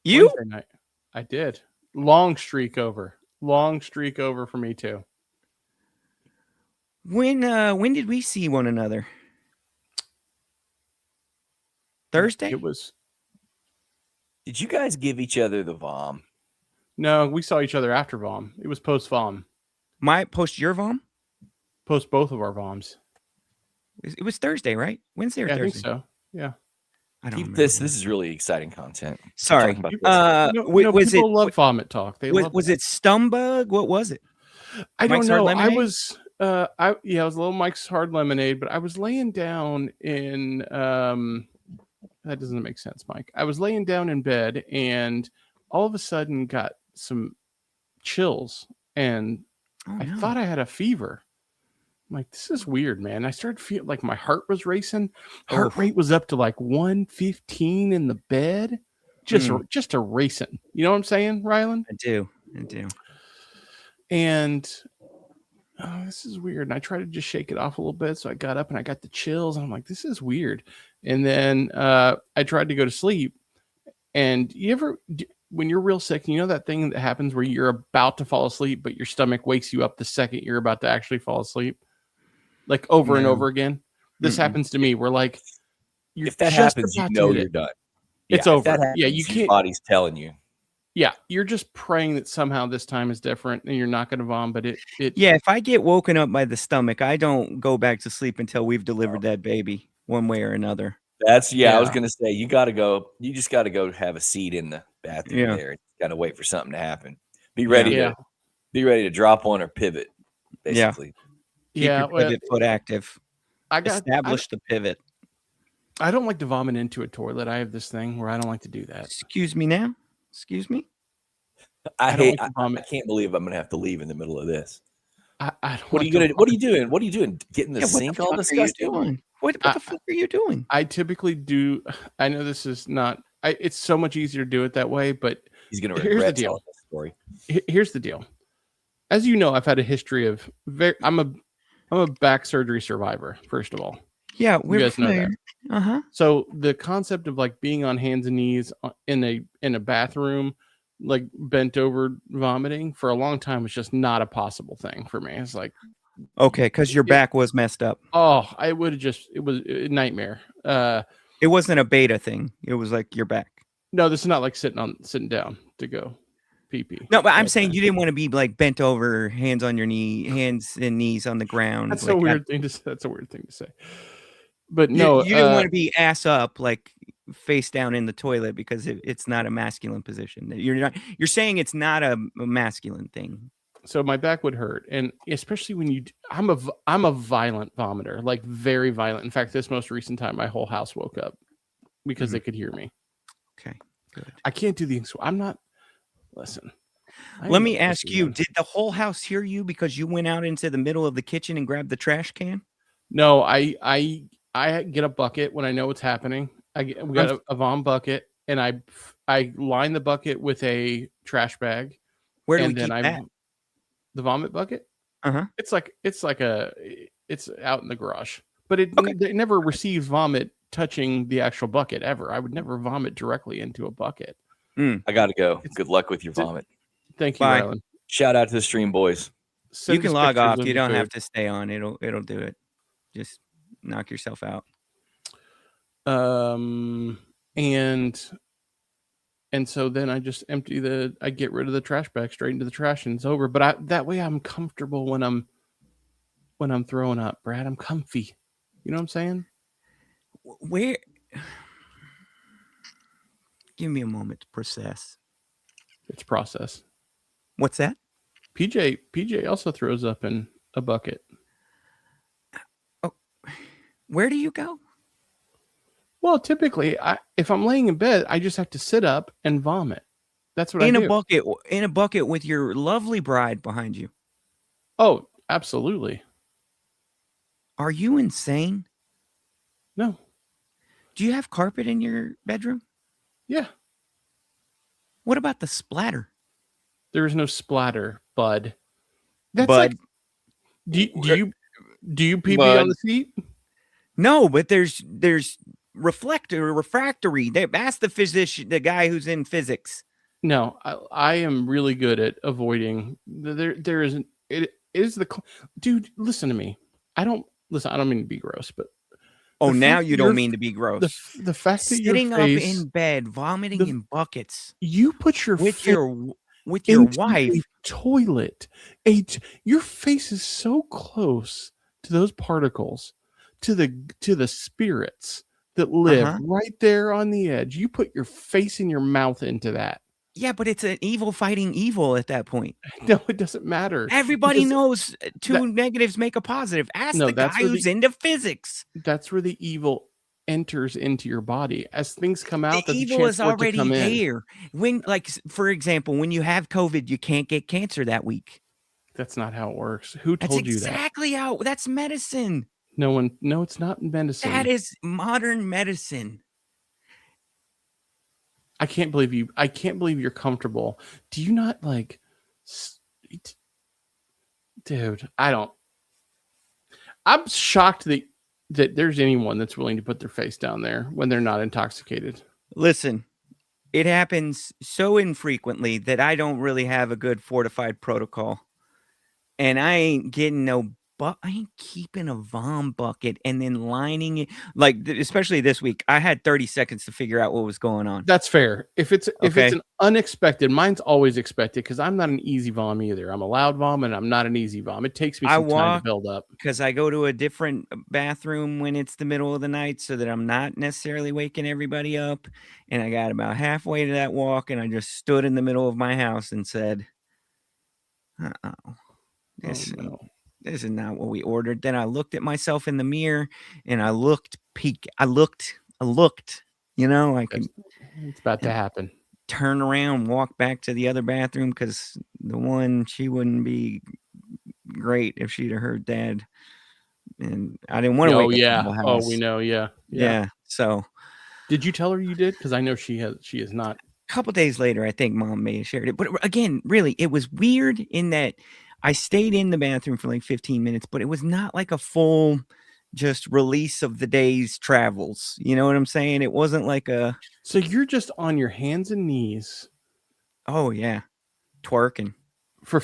you Wednesday night. I did. Long streak over for me too. when did we see one another? Thursday? It was Did you guys give each other the vom? no. We saw each other after vom. It was post vom. My post your vom? Post both of our voms. It was Thursday, right? Wednesday or Yeah, I Thursday? think so. Yeah. I don't Keep remember. this. This is really exciting content. Sorry. Talking about this. Was it people love vomit talk. They love was it Stumbug? What was it? I don't Mike's Hard know. I Lemonade? was I was a little Mike's Hard Lemonade, but I was laying down in that doesn't make sense, Mike. I was laying down in bed and all of a sudden got some chills and Oh, I no. thought I had a fever. I'm like, this is weird, man. I started feeling like my heart was racing. Heart Oof. rate was up to like 115 in the bed. Just a racing. You know what I'm saying, Rylan? I do. And this is weird. And I tried to just shake it off a little bit. So I got up and I got the chills. And I'm like, this is weird. And then I tried to go to sleep. And when you're real sick, you know that thing that happens where you're about to fall asleep, but your stomach wakes you up the second you're about to actually fall asleep? Like over and No. over again. This Mm-mm. happens to me. We're like, you're If that just happens, you about to know hit you're it. done. It's if over. that Yeah, happens, you your can't. body's telling you. Yeah, you're just praying that somehow this time is different and you're not going to vom, but it Yeah, if I get woken up by the stomach, I don't go back to sleep until we've delivered that baby one way or another. I was Yeah. gonna say you gotta go. You just gotta go have a seat in the bathroom Yeah. there. Gotta wait for something to happen. Be ready Yeah. to drop one or pivot, Yeah. basically. Keep Yeah, your well, pivot foot active. establish the pivot. I don't like to vomit into a toilet. I have this thing where I don't like to do that. Excuse me now. Excuse me. I don't hate. like to I vomit. can't believe I'm gonna have to leave in the middle of this. I don't What are like you to gonna? What are vomit. you doing? What are you doing? Get in the Yeah, what the sink all fuck are you disgusting? doing? What I- the fuck are you doing? I typically do. I know this is not. It's so much easier to do it that way, but He's gonna here's the regret deal. telling this story. Here's the deal. As you know, I've had a history of I'm a back surgery survivor. First of all, Yeah, you we're guys know familiar. that. Uh-huh. So the concept of like being on hands and knees in a bathroom, like bent over vomiting for a long time was just not a possible thing for me. It's like, Okay, because your back was messed up. oh, I would have just it was a nightmare. It wasn't a beta thing. It was like your back. No, this is not like sitting down to go pee pee. No, but I'm saying you didn't want to be like bent over, hands on your knee, hands and knees on the ground. That's like a weird thing to say. That's a weird thing to say. But no, you didn't want to be ass up, like face down in the toilet, because it's not a masculine position. You're saying it's not a masculine thing. so my back would hurt, and especially when I'm a violent vomiter, like very violent. In fact, this most recent time, my whole house woke up because they could hear me. Okay, good. I can't do the. I'm not. Listen. Let me ask you: did the whole house hear you because you went out into the middle of the kitchen and grabbed the trash can? No, I get a bucket when I know what's happening. We got a vom bucket, and I line the bucket with a trash bag. Where do and we then keep that? The vomit bucket. Uh-huh. It's out in the garage, but it never receives vomit touching the actual bucket ever. I would never vomit directly into a bucket. I gotta go. Good luck with your vomit. Thank you, Bye. Rylan. Shout out to the stream boys. Send You can us log pictures off. of You the don't have food. to stay on. It'll do it. Just knock yourself out. And so then I just I get rid of the trash bag straight into the trash, and it's over. But that way I'm comfortable when I'm throwing up, Brad. I'm comfy. You know what I'm saying? Where? Give me a moment to process. It's process. What's that? PJ also throws up in a bucket. Where do you go? Well, typically, if I'm laying in bed, I just have to sit up and vomit. That's what I do. In a bucket with your lovely bride behind you. Oh, absolutely. Are you insane? No. Do you have carpet in your bedroom? Yeah. What about the splatter? There is no splatter, bud. That's Bud. like, do you pee Bud. on the seat? No, but there's refractory. Ask the physician, the guy who's in physics. No, I am really good at avoiding. There isn't. It is dude. Listen to me. I don't mean to be gross, but Oh, the now fact you that don't mean to be gross. the fact that Sitting your up face, in bed, vomiting in buckets you put your with face your into wife. a toilet. Your face is so close to those particles, to the spirits that live right there on the edge. You put your face and your mouth into that. Yeah, but it's an evil fighting evil at that point. No, it doesn't matter. Everybody Because knows two negatives make a positive. Ask No, the guy that's where who's into physics. that's where the evil enters into your body. As things come out, The that's a evil chance is for it to already come in. there. When, like, for example, when you have COVID, you can't get cancer that week. That's not how it works. Who That's told you that? exactly how. That's medicine. No, it's not medicine. That is modern medicine. I can't believe you're comfortable. Do you not like, dude? I'm shocked that there's anyone that's willing to put their face down there when they're not intoxicated. Listen, it happens so infrequently that I don't really have a good fortified protocol. And I ain't getting I ain't keeping a vom bucket and then lining it. Like, especially this week, I had 30 seconds to figure out what was going on. That's fair. If it's Okay. an unexpected, mine's always expected because I'm not an easy vom either. I'm a loud vom and I'm not an easy vom. It takes me some time to build up. Because I go to a different bathroom when it's the middle of the night so that I'm not necessarily waking everybody up. And I got about halfway to that walk and I just stood in the middle of my house and said, Oh, no. this is not what we ordered. Then I looked at myself in the mirror and I looked, I looked, you know, I could It's about to happen. turn around, walk back to the other bathroom because the one, she wouldn't be great if she'd have heard Dad. And I didn't want to Oh wake up yeah. the whole Oh, house. we know. Yeah. Yeah. So Did you tell her you did? Because I know she is not. a couple days later, I think Mom may have shared it. But again, really, it was weird in that I stayed in the bathroom for like 15 minutes, but it was not like a full just release of the day's travels. You know what I'm saying? It wasn't like a, So you're just on your hands and knees oh yeah, twerking. for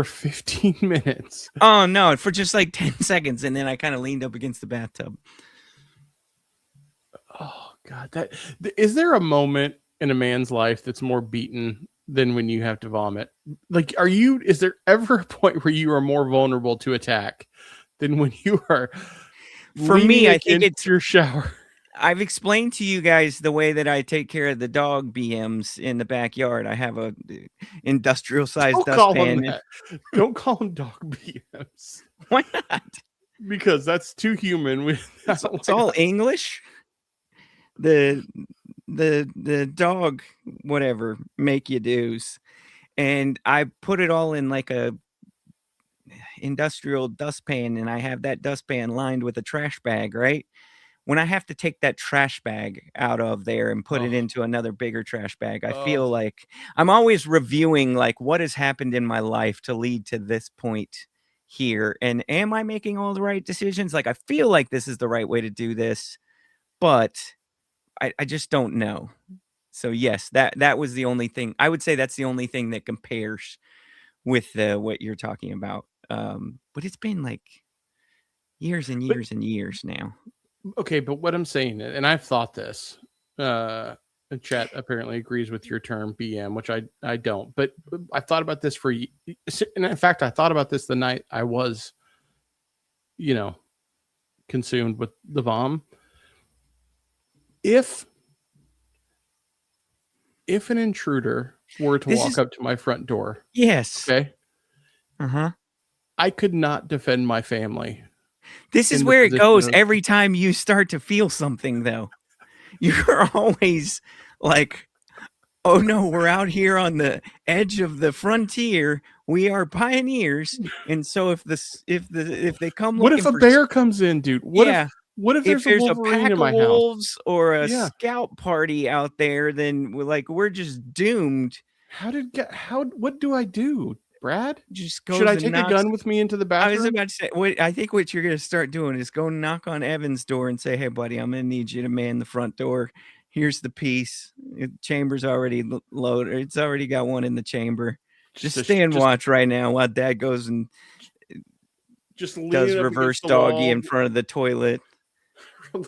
15 minutes. Oh no, for just like 10 seconds. And then I kind of leaned up against the bathtub. Oh God, is there a moment in a man's life that's more beaten than when you have to vomit? Like, is there ever a point where you are more vulnerable to attack than when you are For me, I think against it's, your shower? I've explained to you guys the way that I take care of the dog BMs in the backyard. I have a industrial sized Don't call them dustpan. that. Don't call them dog BMs. Why not? Because that's too human. It's all English. The dog whatever make you do's, and I put it all in like a industrial dustpan, and I have that dustpan lined with a trash bag, right? When I have to take that trash bag out of there and put it Oh. into another bigger trash bag, I Oh. feel like I'm always reviewing like what has happened in my life to lead to this point here, and am I making all the right decisions? Like I feel like this is the right way to do this, but I just don't know. So yes, that was the only thing. I would say that's the only thing that compares with what you're talking about. But it's been like years and years and years now. Okay, but what I'm saying, and I've thought this, the chat apparently agrees with your term BM, which I don't, but I thought about this and in fact, I thought about this the night I was, consumed with the vom. If an intruder were to walk up to my front door, yes, okay, uh-huh, I could not defend my family. this is where it goes every time you start to feel something, though. You're always like, oh no, we're out here on the edge of the frontier. We are pioneers, and so if they come, what if a bear comes in, dude? What if there's a Wolverine pack in my of house wolves or a scout party out there? Then we're just doomed. What do I do, Brad? Just go. Should I take a gun with me into the bathroom? I was about to say, I think what you're going to start doing is go knock on Evan's door and say, "Hey, buddy, I'm going to need you to man the front door. Here's the piece. The chamber's already loaded. It's already got one in the chamber. Just stand watch right now while Dad goes and just does reverse doggy in front of the toilet."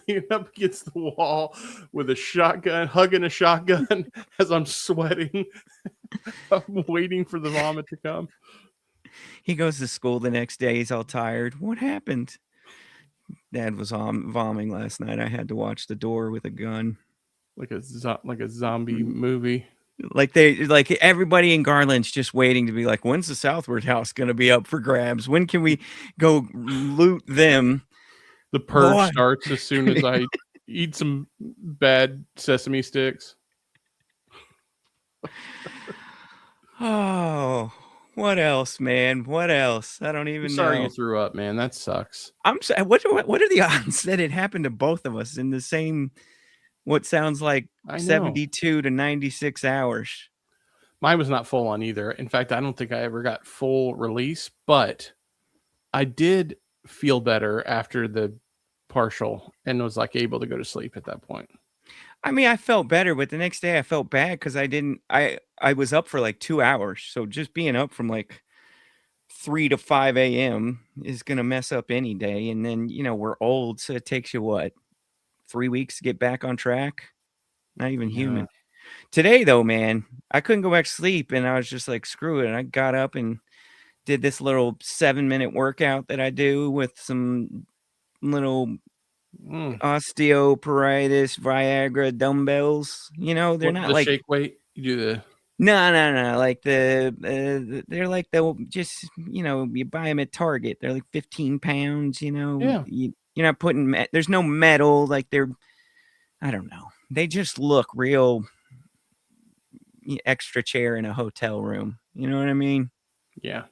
Leaning up against the wall with a shotgun, hugging a shotgun as I'm sweating. I'm waiting for the vomit to come. He goes to school the next day. He's all tired. What happened? Dad was vomiting last night. I had to watch the door with a gun. Like a zombie movie. Like everybody in Garland's just waiting to be like, when's the Southward house going to be up for grabs? When can we go loot them? The purge starts as soon as I eat some bad sesame sticks. Oh, what else, man? What else? I don't even know. Sorry you threw up, man. That sucks. I'm sorry. What are the odds that it happened to both of us in the same, what sounds like 72 to 96 hours? Mine was not full on either. In fact, I don't think I ever got full release, but I did feel better after the partial and was like able to go to sleep at that point. I mean, I felt better, but the next day I felt bad because I was up for like 2 hours. So just being up from like 3 to 5 a.m. is going to mess up any day. And then, we're old. So it takes you 3 weeks to get back on track? Not even human. Today, though, man, I couldn't go back to sleep. And I was just like, screw it. And I got up and did this little 7-minute workout that I do with some little osteoporosis Viagra dumbbells. They're not the like shake weight. You do No. Like they're like just you buy them at Target. They're like 15 pounds. Yeah. You're not putting. There's no metal. Like I don't know. They just look real extra chair in a hotel room. You know what I mean? Yeah.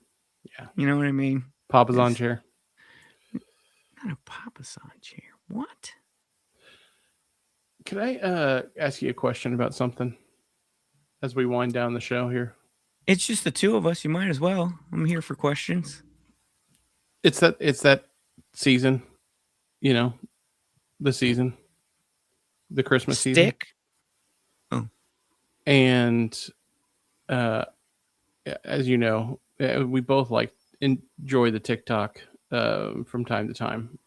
You know what I mean? Papa's on It's chair. not a papasan chair. What? Can I ask you a question about something as we wind down the show here? It's just the two of us. You might as well. I'm here for questions. It's that season, the season, the Christmas season, Stick. and as you know, we both enjoy the TikTok from time to time.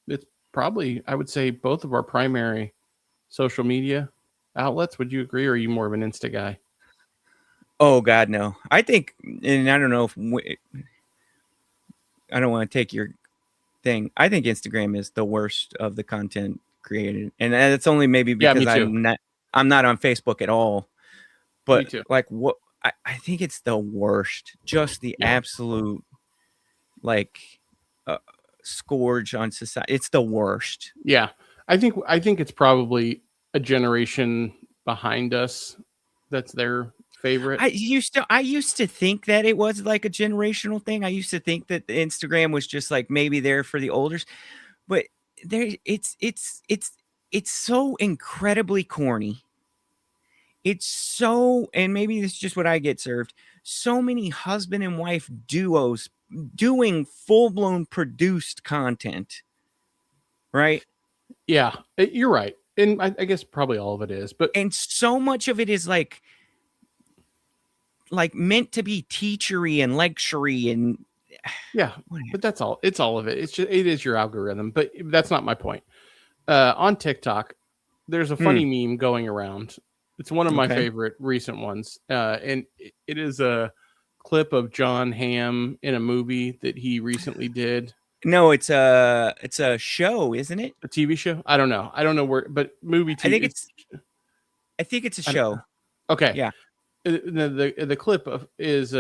It's probably, I would say, both of our primary social media outlets. Would you agree, or are you more of an Insta guy? Oh God, no. I think, and I don't know if I don't want to take your thing. I think Instagram is the worst of the content created, and that's only maybe Yeah, because me too. I'm not on Facebook at all. But Me too. like what I think it's the worst. Just the Yeah. absolute scourge on society. It's the worst. Yeah, I think it's probably a generation behind us that's their favorite. I used to think that it was like a generational thing. I used to think that the Instagram was just like maybe there for the olders, but it's so incredibly corny. It's so, and maybe this is just what I get served. So many husband and wife duos doing full-blown produced content, right? Yeah, you're right, and I guess probably all of it is, but And so much of it is like meant to be teachery and lectury and yeah, whatever. but that's all. It's all of it. It is your algorithm, but that's not my point. On TikTok, there's a funny meme going around. It's one of my Okay. favorite recent ones, and it is a clip of John Hamm in a movie that he recently did. No, it's a show, isn't it? A TV show? I don't know where, but movie TV. I think it's a show. Okay. Yeah. The clip is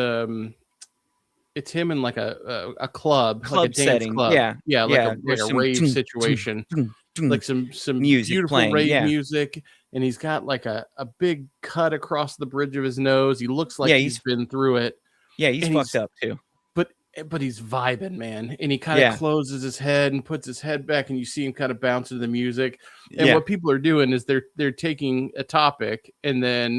it's him in like a club, like a dance setting. club. Yeah. like There's a some rave situation, like some music beautiful playing, rave yeah. music, and he's got like a big cut across the bridge of his nose. He looks like Yeah, he's been through it. Yeah, he's And fucked up too. But he's vibing, man. And he kind of closes his head and puts his head back, and you see him kind of bounce to the music. And what people are doing is they're taking a topic and then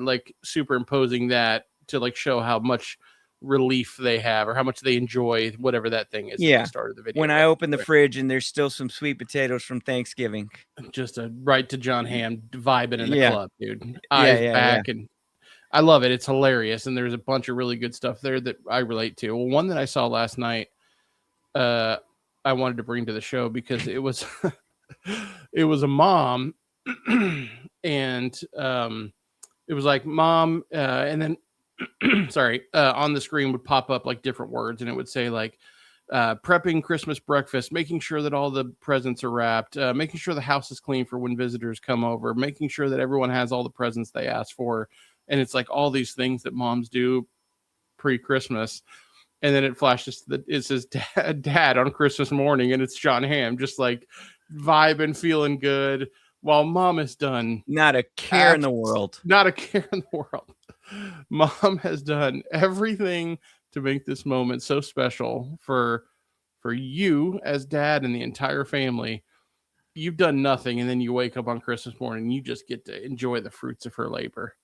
like superimposing that to like show how much relief they have or how much they enjoy whatever that thing is. Yeah. At the start of the video. When I open the fridge and there's still some sweet potatoes from Thanksgiving. Just right to John Hamm vibing in the club, dude. Eyes back, and I love it. It's hilarious, and there's a bunch of really good stuff there that I relate to. Well, one that I saw last night, I wanted to bring to the show because it was it was a mom, and it was like mom, and then sorry, on the screen would pop up like different words, and it would say like prepping Christmas breakfast, making sure that all the presents are wrapped, making sure the house is clean for when visitors come over, making sure that everyone has all the presents they asked for. And it's like all these things that moms do pre-Christmas. And then it flashes it says dad on Christmas morning, and it's John Hamm just like vibing, feeling good while mom has done not a care in the world. Not a care in the world. Mom has done everything to make this moment so special for you as dad and the entire family. You've done nothing, and then you wake up on Christmas morning and you just get to enjoy the fruits of her labor.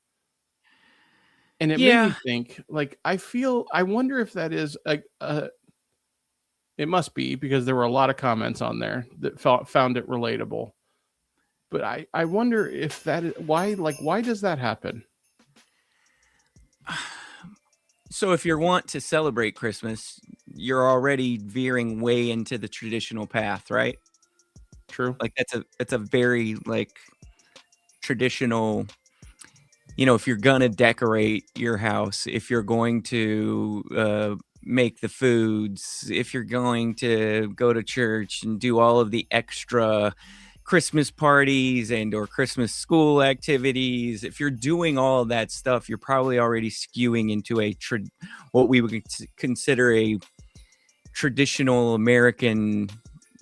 And it made me think, like, I wonder if that is it must be, because there were a lot of comments on there that found it relatable. But I wonder if that is why does that happen? So if you want to celebrate Christmas, you're already veering way into the traditional path, right? True. Like that's a very like traditional, if you're going to decorate your house, if you're going to make the foods, if you're going to go to church and do all of the extra Christmas parties and or Christmas school activities, if you're doing all of that stuff, you're probably already skewing into what we would consider a traditional American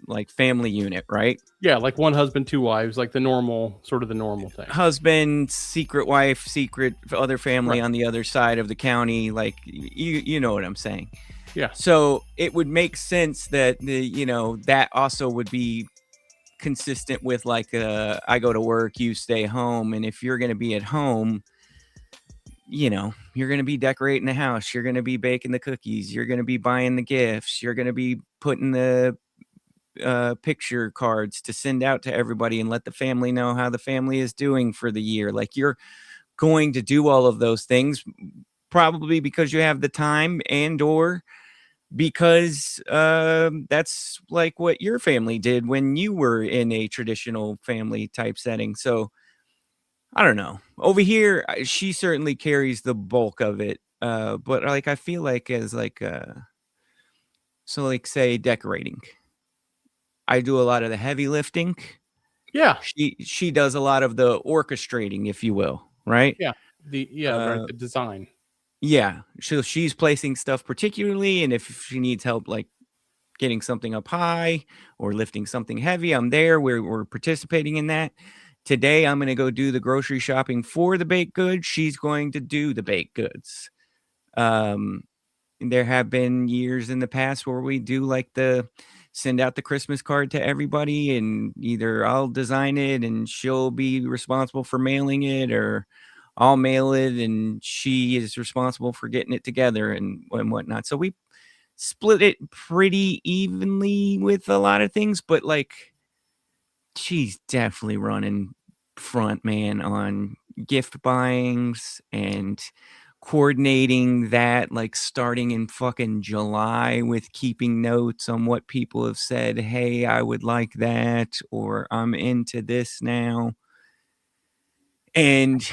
like family unit, right? Yeah, like one husband, two wives, like the normal thing. Husband, secret wife, secret other family Right. on the other side of the county, like you know what I'm saying. Yeah. So it would make sense that that also would be consistent with like I go to work, you stay home, and if you're going to be at home, you're going to be decorating the house, you're going to be baking the cookies, you're going to be buying the gifts, you're going to be putting the picture cards to send out to everybody and let the family know how the family is doing for the year. Like you're going to do all of those things probably because you have the time and or because that's like what your family did when you were in a traditional family type setting. So I don't know. Over here, she certainly carries the bulk of it. But like I feel like as like so like say decorating, I do a lot of the heavy lifting. Yeah. She does a lot of the orchestrating, if you will, right? Yeah. Right. The design. Yeah. So she's placing stuff particularly, and if she needs help like getting something up high or lifting something heavy, I'm there. We're participating in that. Today, I'm going to go do the grocery shopping for the baked goods. She's going to do the baked goods. There have been years in the past where we do like send out the Christmas card to everybody, and either I'll design it and she'll be responsible for mailing it, or I'll mail it and she is responsible for getting it together and whatnot. So we split it pretty evenly with a lot of things, but like she's definitely running front man on gift buyings and coordinating that, like starting in fucking July with keeping notes on what people have said. Hey, I would like that, or I'm into this now. And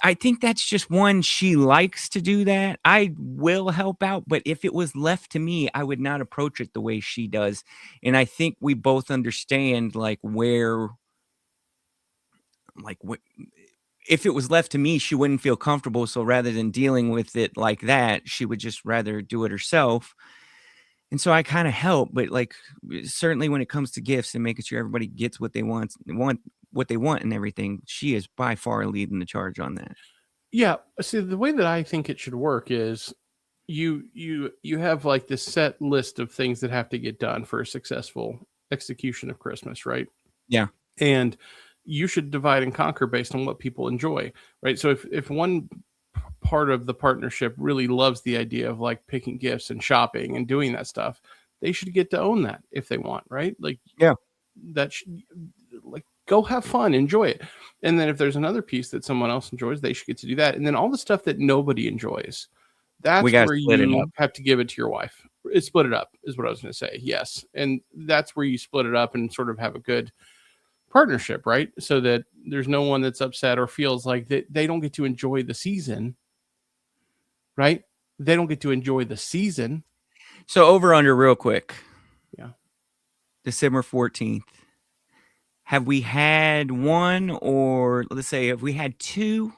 I think that's just one, she likes to do that. I will help out, but if it was left to me, I would not approach it the way she does. And I think we both understand like if it was left to me, she wouldn't feel comfortable. So rather than dealing with it like that, she would just rather do it herself. And so I kind of help, but like certainly when it comes to gifts and making sure everybody gets what they want what they want and everything, she is by far leading the charge on that. Yeah. See, the way that I think it should work is you have like this set list of things that have to get done for a successful execution of Christmas, right? Yeah. And you should divide and conquer based on what people enjoy, right? So if one part of the partnership really loves the idea of like picking gifts and shopping and doing that stuff, they should get to own that if they want, right? Like, yeah, that should, like, go have fun, enjoy it. And then if there's another piece that someone else enjoys, they should get to do that. And then all the stuff that nobody enjoys, that's where you have to give it to your wife. Split it up is what I was going to say. Yes. And that's where you split it up and sort of have a good partnership, right? So that there's no one that's upset or feels like that they don't get to enjoy the season, right? They don't get to enjoy the season. So over under real quick. Yeah. December 14th. Have we had one, or let's say have we had two?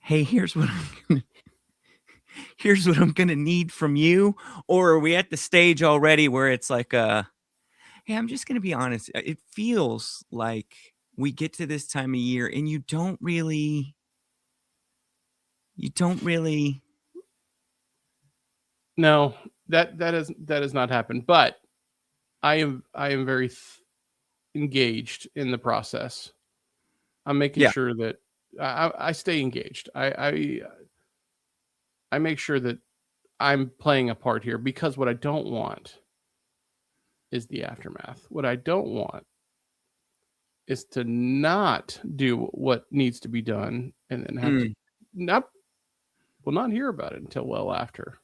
Hey, here's what I'm gonna need from you. Or are we at the stage already where it's like hey, I'm just gonna be honest. It feels like we get to this time of year and you don't really No, that has not happened. But I am very engaged in the process. I'm making sure that I stay engaged. I make sure that I'm playing a part here, because what I don't want is the aftermath. What I don't want is to not do what needs to be done and then have to not hear about it until well after.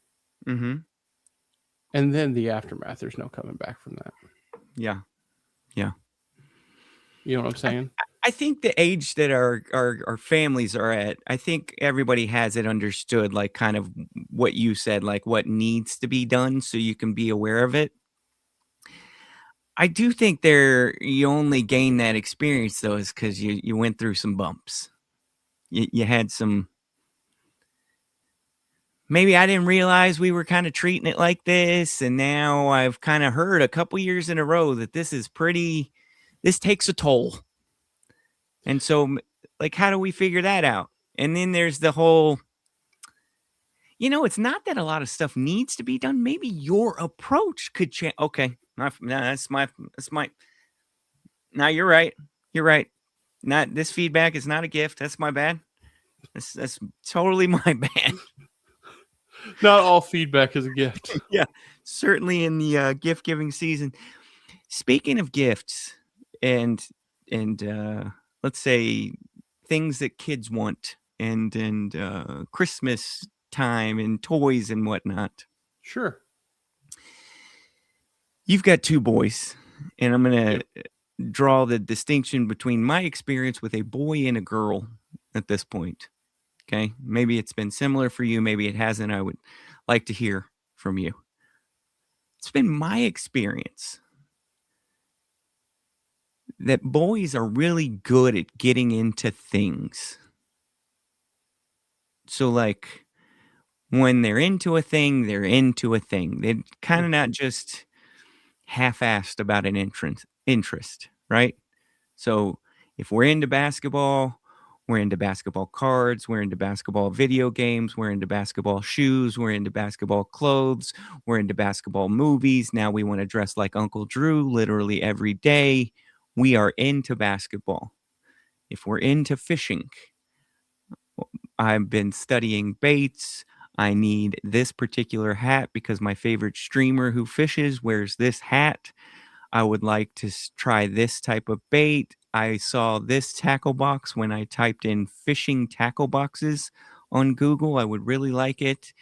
Mm-hmm. And then the aftermath, there's no coming back from that. Yeah. You know what I'm saying? I think the age that our families are at, I think everybody has it understood, like kind of what you said, like what needs to be done so you can be aware of it. I do think you only gain that experience though is because you went through some bumps. You had some. Maybe I didn't realize we were kind of treating it like this, and now I've kind of heard a couple years in a row that this takes a toll. And so, like, how do we figure that out? And then there's the whole, it's not that a lot of stuff needs to be done. Maybe your approach could change. Okay, that's my. No, you're right. You're right. Not this feedback is not a gift. That's my bad. That's totally my bad. Not all feedback is a gift. Yeah, certainly in the gift giving season. Speaking of gifts and let's say things that kids want and Christmas time and toys and whatnot. Sure. You've got two boys, and I'm going to draw the distinction between my experience with a boy and a girl at this point. Okay. Maybe it's been similar for you. Maybe it hasn't. I would like to hear from you. It's been my experience that boys are really good at getting into things. So, like, when they're into a thing, they're into a thing. They're kind of not just half-assed about an interest, right? So, if we're into basketball, we're into basketball cards, we're into basketball video games, we're into basketball shoes, we're into basketball clothes, we're into basketball movies. Now we want to dress like Uncle Drew literally every day. We are into basketball. If we're into fishing, I've been studying baits. I need this particular hat because my favorite streamer who fishes wears this hat. I would like to try this type of bait. I saw this tackle box when I typed in fishing tackle boxes on Google. I would really like it.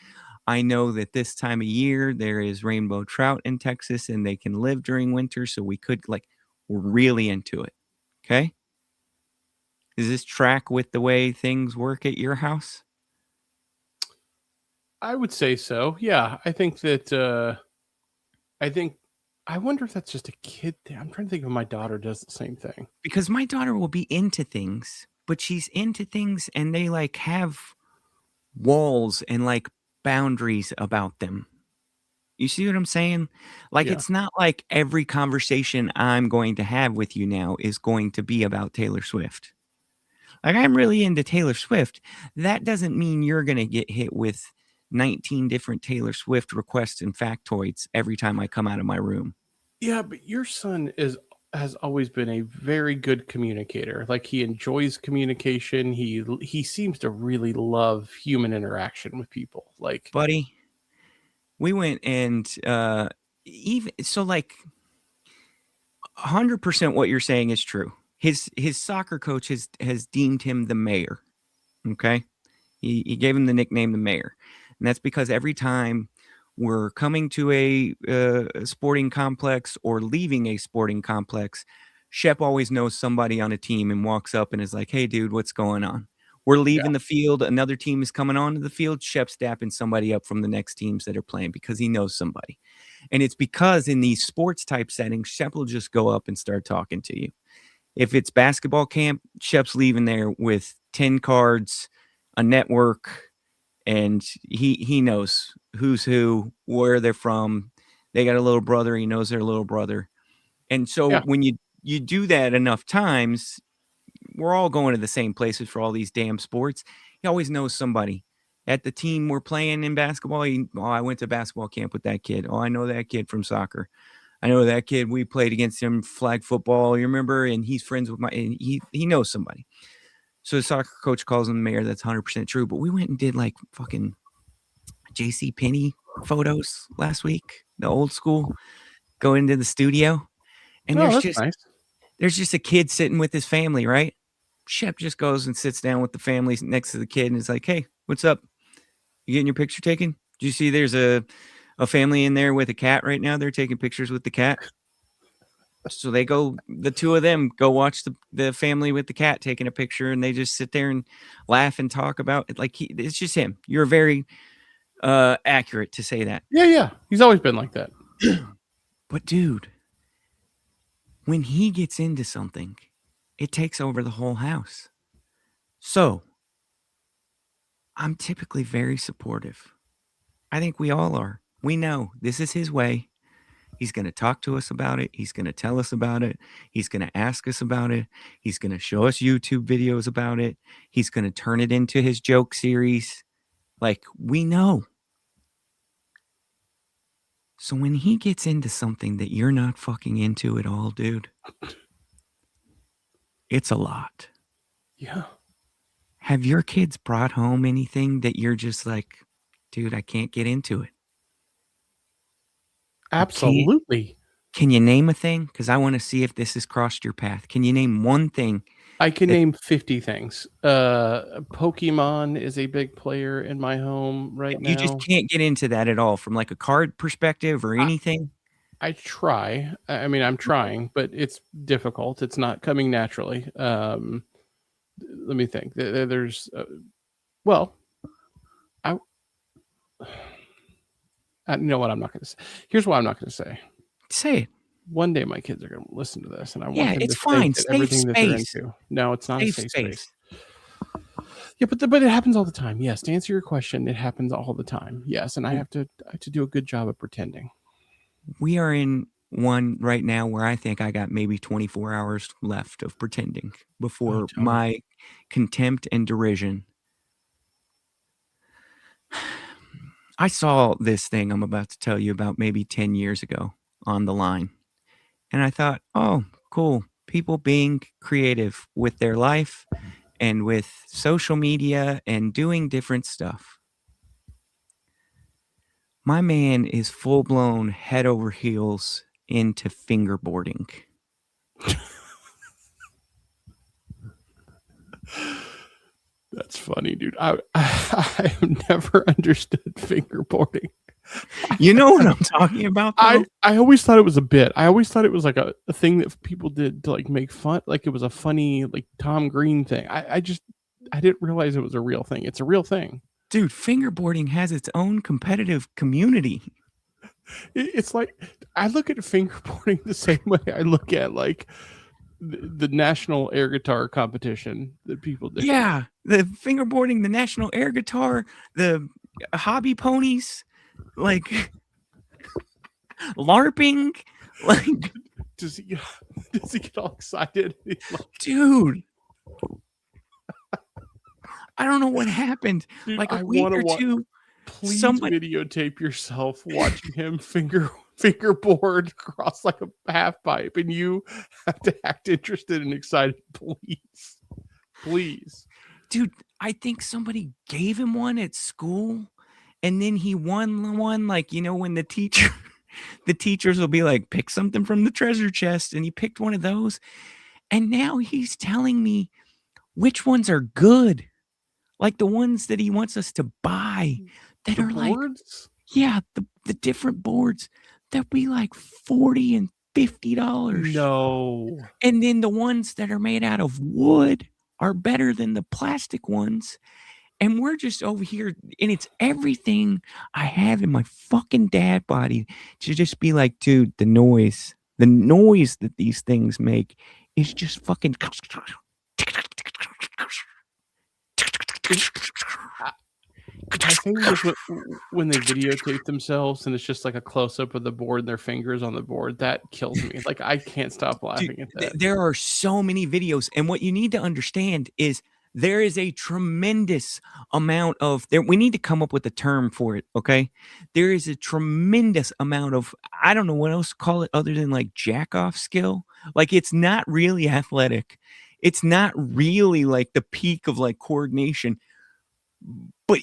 I know that this time of year there is rainbow trout in Texas and they can live during winter. So we're really into it. Okay. Does this track with the way things work at your house? I would say so. Yeah. I think that, I wonder if that's just a kid thing. I'm trying to think if my daughter does the same thing. Because my daughter will be into things, but she's into things and they like have walls and like boundaries about them. You see what I'm saying? Like, Yeah. it's not like every conversation I'm going to have with you now is going to be about Taylor Swift. Like, I'm really into Taylor Swift. That doesn't mean you're going to get hit with 19 different Taylor Swift requests and factoids every time I come out of my room. Yeah, but your son has always been a very good communicator. Like, he enjoys communication. He seems to really love human interaction with people. Like, Buddy, we went and even so, like, 100% what you're saying is true. His soccer coach has deemed him the mayor. Okay. He gave him the nickname the mayor. And that's because every time we're coming to a sporting complex or leaving a sporting complex, Shep always knows somebody on a team and walks up and is like, "Hey, dude, what's going on?" We're leaving the field. Another team is coming onto the field. Shep's dapping somebody up from the next teams that are playing because he knows somebody. And it's because in these sports type settings, Shep will just go up and start talking to you. If it's basketball camp, Shep's leaving there with 10 cards, a network, and he knows who's who, where they're from. They got a little brother. He knows their little brother. And so when you do that enough times, we're all going to the same places for all these damn sports. He always knows somebody. At the team we're playing in basketball, I went to basketball camp with that kid. Oh, I know that kid from soccer. I know that kid. We played against him flag football. You remember? And he's friends with and he knows somebody. So the soccer coach calls him the mayor. That's 100% true. But we went and did like fucking J.C. Penney photos last week, the old school, go into the studio. And that's nice. There's just a kid sitting with his family, right? Shep just goes and sits down with the family next to the kid and is like, "Hey, what's up? You getting your picture taken? Do you see there's a family in there with a cat right now? They're taking pictures with the cat." So the two of them go watch the family with the cat taking a picture, and they just sit there and laugh and talk about it. Like, it's just him. You're very accurate to say that. Yeah. He's always been like that. But dude, When he gets into something, it takes over the whole house. So I'm typically very supportive. I think we all are. We know this is his way. He's going to talk to us about it. He's going to tell us about it. He's going to ask us about it. He's going to show us YouTube videos about it. He's going to turn it into his joke series. Like, we know. So when he gets into something that you're not fucking into at all, dude, it's a lot. Yeah. Have your kids brought home anything that you're just like, dude, I can't get into it? Absolutely. Can you name a thing? Because I want to see if this has crossed your path. Can you name one thing? I can name 50 things. Pokemon is a big player in my home right now. You just can't get into that at all from like a card perspective or anything. I try. I mean, I'm trying, but it's difficult. It's not coming naturally. Let me think. There's, well, I you know what? I'm not going to say. Here's what I'm not going to say. Say it. One day my kids are going to listen to this, and I want Yeah, them it's to fine. think that Safe everything that they're space. into. No, it's not Safe a safe space. space. Yeah, but it happens all the time. Yes, to answer your question, it happens all the time. Yes, and I have to do a good job of pretending. We are in one right now where I think I got maybe 24 hours left of pretending before tell me. my contempt and derision. I saw this thing I'm about to tell you about maybe 10 years ago on the line. And I thought, oh, cool. People being creative with their life and with social media and doing different stuff. My man is full blown head over heels into fingerboarding. That's funny, dude. I have never understood fingerboarding. You know what I'm talking about, though? I always thought it was a bit. I always thought it was like a thing that people did to like make fun, like it was a funny like Tom Green thing. I didn't realize it was a real thing. It's a real thing. Dude, fingerboarding has its own competitive community. It's like I look at fingerboarding the same way I look at like the national air guitar competition that people do. Yeah, the fingerboarding, the national air guitar, the hobby ponies, like LARPing, like Does he get all excited? He's like, dude. I don't know what happened. dude, Like I a week wanna or wa- two, Please somebody videotape yourself watching him fingerboard across like a half pipe, and you have to act interested and excited. Please. dude, I think somebody gave him one at school, and then he won one. Like, you know, when the teachers will be like, pick something from the treasure chest, and he picked one of those, and now he's telling me which ones are good, like the ones that he wants us to buy that The are like, boards? yeah, the different boards that be like $40 and $50. No. And then the ones that are made out of wood are better than the plastic ones. And we're just over here, and it's everything I have in my fucking dad body to just be like, dude, the noise that these things make is just fucking. My thing is when they videotape themselves and it's just like a close up of the board and their fingers on the board, that kills me. Like I can't stop laughing at that. There are so many videos, and what you need to understand is there is a tremendous amount of there. We need to come up with a term for it. Okay, there is a tremendous amount of, I don't know what else to call it other than like jack off skill. Like it's not really athletic. It's not really like the peak of like coordination. But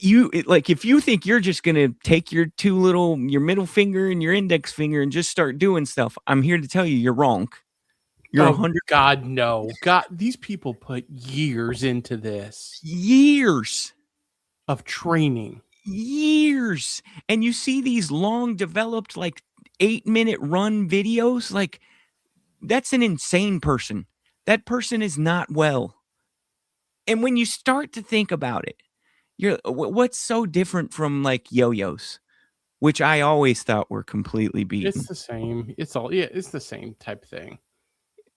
like if you think you're just gonna take your your middle finger and your index finger and just start doing stuff, I'm here to tell you you're wrong. You're 100. God, no. God, these people put years into this. Years Of training. Years. And you see these long developed like 8-minute run videos. Like that's an insane person. That person is not well. And when you start to think about it, what's so different from like yo-yos, which I always thought were completely beaten. It's the same. It's the same type thing.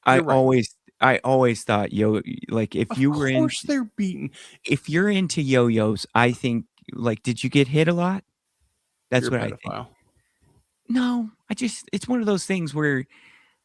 I You're right. I always thought like if Of you were course they're beaten. if you're into yo-yos, I think like did you get hit a lot? That's You're a what I think. pedophile. No, it's one of those things where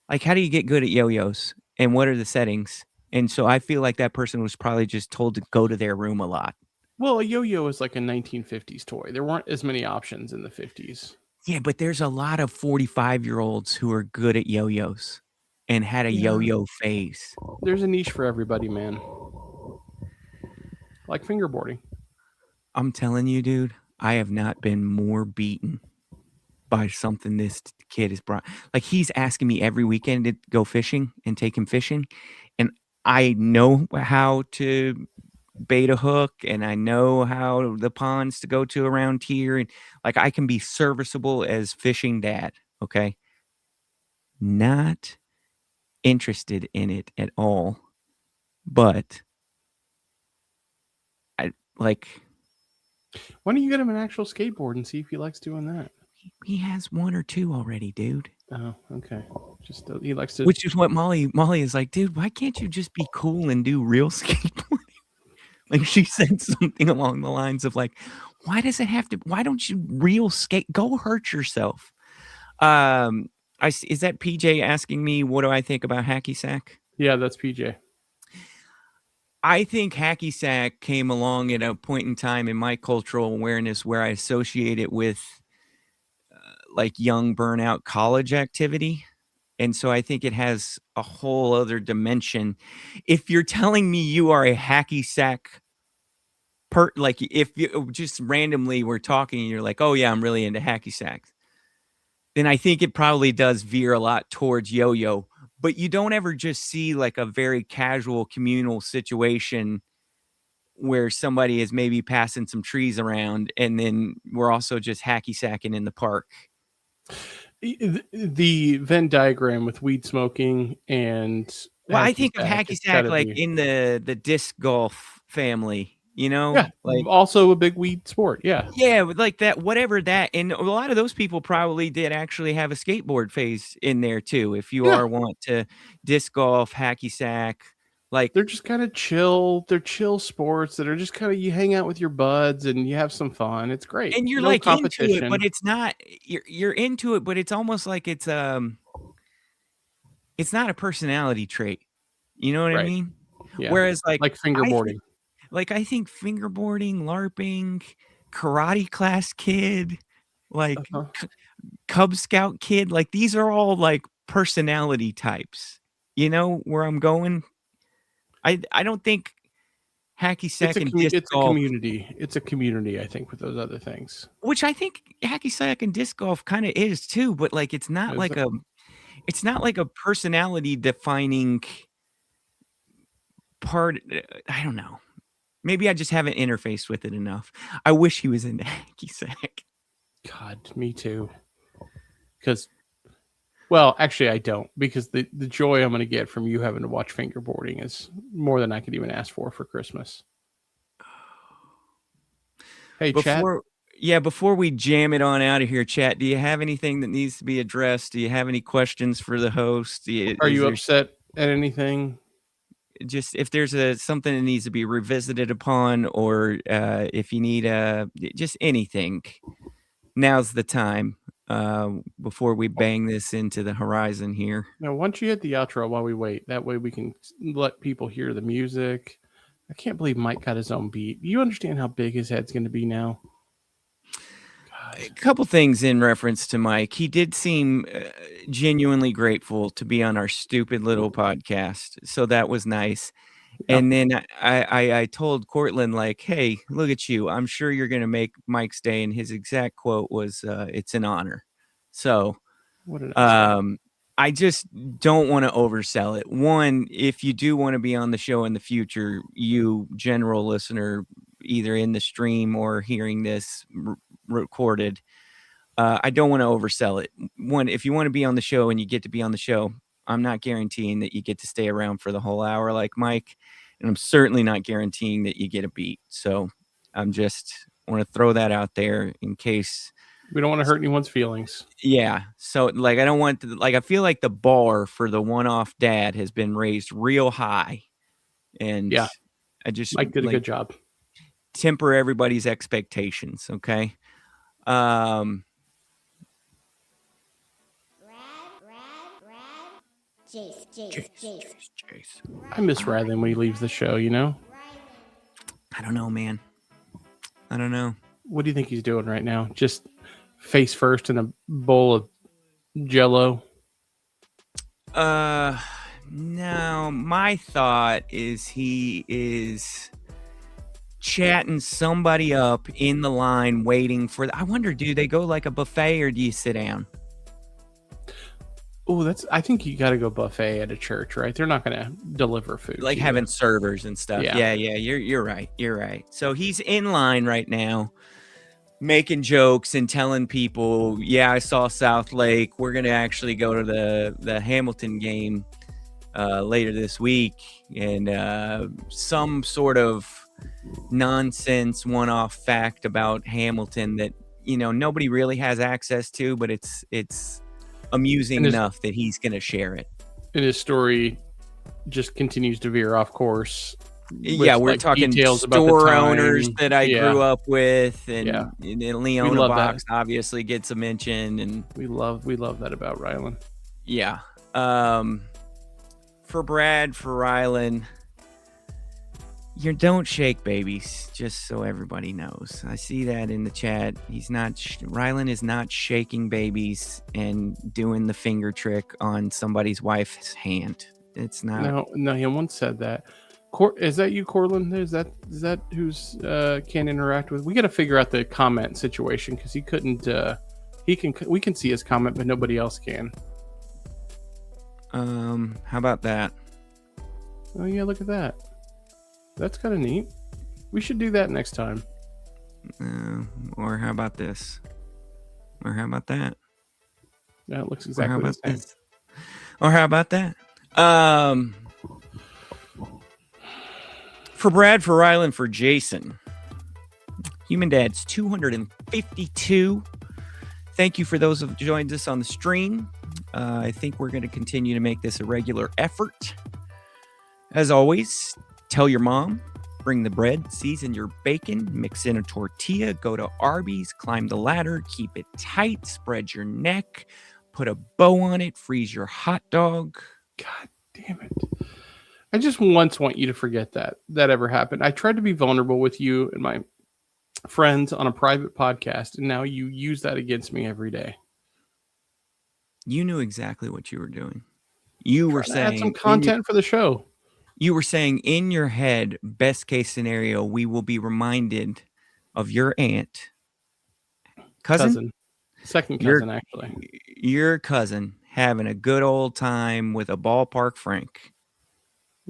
like how do you get good at yo-yos and what are the settings? And so I feel like that person was probably just told to go to their room a lot. Well, a yo-yo is like a 1950s toy. There weren't as many options in the 50s. Yeah, but there's a lot of 45-year-olds who are good at yo-yos and had a Yeah. yo-yo phase. There's a niche for everybody, man. Like fingerboarding. I'm telling you, dude, I have not been more beaten by something this kid has brought. Like he's asking me every weekend to go fishing and take him fishing, and I know how to bait a hook, and I know how the ponds to go to around here, and like I can be serviceable as fishing dad. Okay, not interested in it at all, but I like Why don't you get him an actual skateboard and see if he likes doing that? he has one or two already, dude. Oh, okay. Just he likes to. Which is what Molly is like, dude, why can't you just be cool and do real skateboarding? Like she said something along the lines of like, why does it have to why don't you real skate? Go hurt yourself. Is that PJ asking me what do I think about hacky sack? Yeah, that's PJ. I think hacky sack came along at a point in time in my cultural awareness where I associate it with like young burnout college activity. And so I think it has a whole other dimension. If you're telling me you are a hacky sack like if you just randomly were talking and you're like, oh yeah, I'm really into hacky sacks, then I think it probably does veer a lot towards yo-yo. But you don't ever just see like a very casual communal situation where somebody is maybe passing some trees around and then we're also just hacky sacking in the park. The Venn diagram with weed smoking and Well, I think of hacky it's sack gotta like be. in the disc golf family, you know? Yeah, Like also a big weed sport. Yeah, yeah, with like that, whatever that, and a lot of those people probably did actually have a skateboard phase in there too. If you yeah. are want to disc golf, hacky sack, like, They're just kind of chill. They're chill sports that are just kind of you hang out with your buds and you have some fun. It's great. and you're No like into it, but competition. it's not. You're into it, but it's almost like it's not a personality trait. You know what I Right. mean? Yeah. Whereas, Like I think, fingerboarding. I think fingerboarding, LARPing, karate class kid, like Uh-huh. Cub Scout kid, like these are all like personality types. You know where I'm going? I don't think hacky sack and disc It's a golf, community. It's a community, I think, with those other things. which I think hacky sack and disc golf kind of is too, but like Is it? it's not like a personality defining part. I don't know. Maybe I just haven't interfaced with it enough. I wish he was into hacky sack. God, me too. Because, well, actually, I don't. Because the joy I'm going to get from you having to watch fingerboarding is more than I could even ask for Christmas. Hey, chat. Before we jam it on out of here, chat, do you have anything that needs to be addressed? Do you have any questions for the host? Are Is you there upset at anything? just if there's something that needs to be revisited upon, or if you need just anything, now's the time before we bang this into the horizon here. Now, once you hit the outro while we wait, that way we can let people hear the music. I can't believe Mike got his own beat. You understand how big his head's going to be now? A couple things in reference to Mike. He did seem genuinely grateful to be on our stupid little podcast, so that was nice. Yeah. And then I told Cortland, like, hey, look at you. I'm sure you're going to make Mike's day. And his exact quote was, it's an honor. So What an asshole. I just don't want to oversell it. One, if you do want to be on the show in the future, you general listener, either in the stream or hearing this recorded, I don't want to oversell it. One, if you want to be on the show and you get to be on the show, I'm not guaranteeing that you get to stay around for the whole hour like Mike, and I'm certainly not guaranteeing that you get a beat. So I'm just want to throw that out there in case We don't want to hurt anyone's feelings. Yeah. So like I don't want to, like I feel like the bar for the one-off dad has been raised real high. And Yeah. I just Mike did a like good job. temper everybody's expectations, okay? Jace. I miss Rylan when he leaves the show, you know? I don't know, man. I don't know. What do you think he's doing right now? Just face first in a bowl of Jello. No, my thought is he is chatting somebody up in the line waiting for I wonder, do they go like a buffet or do you sit down? Oh, I think you got to go buffet at a church, right? They're not going to deliver food. Like to having you. servers and stuff. Yeah. Yeah, you're right. You're right. So he's in line right now, making jokes and telling people, yeah, I saw South Lake. We're gonna actually go to the Hamilton game later this week, and some sort of nonsense one-off fact about Hamilton that nobody really has access to, but it's amusing enough that he's gonna share it. And his story just continues to veer off course. Yeah, we're like talking details about the store time. owners that I grew up with, and, Yeah. and then Leona love Box obviously gets a mention, and we love that about Rylan. yeah. For Brad, for Rylan, you don't shake babies, just so everybody knows. I see that in the chat. He's not. Rylan is not shaking babies and doing the finger trick on somebody's wife's hand. It's not. No, he once said that. Is that you, Corlin? Is that who's can't interact with? We got to figure out the comment situation because he couldn't. We can see his comment, but nobody else can. How about that? Oh yeah, look at that. That's kind of neat. We should do that next time. Or how about this? Or how about that? Yeah, it looks exactly the same. This? Or how about that? For Brad, for Rylan, for Jason. Human Dads 252. Thank you for those who have joined us on the stream. I think we're going to continue to make this a regular effort. As always, tell your mom, bring the bread, season your bacon, mix in a tortilla, go to Arby's, climb the ladder, keep it tight, spread your neck, put a bow on it, freeze your hot dog. God damn it. I just once want you to forget that ever happened. I tried to be vulnerable with you and my friends on a private podcast, and now you use that against me every day. You knew exactly what you were doing. You were saying add some content for the show. You were saying in your head, best case scenario, we will be reminded of your aunt, cousin? Second cousin, actually. Your cousin having a good old time with a ballpark Frank.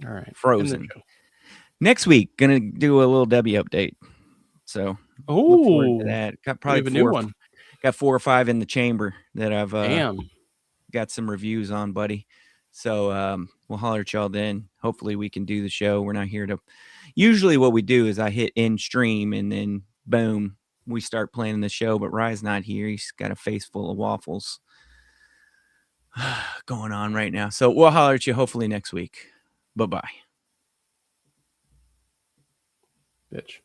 All right. Frozen. Next week, gonna do a little Debbie update. So look forward to that. Got probably a new one. Got 4 or 5 in the chamber that I've Damn. Got some reviews on, buddy. So we'll holler at y'all then. Hopefully we can do the show. We're not here to. Usually what we do is I hit in stream and then boom, we start planning the show. But Rye's not here. He's got a face full of waffles going on right now. So we'll holler at you hopefully next week. Bye-bye. Bitch.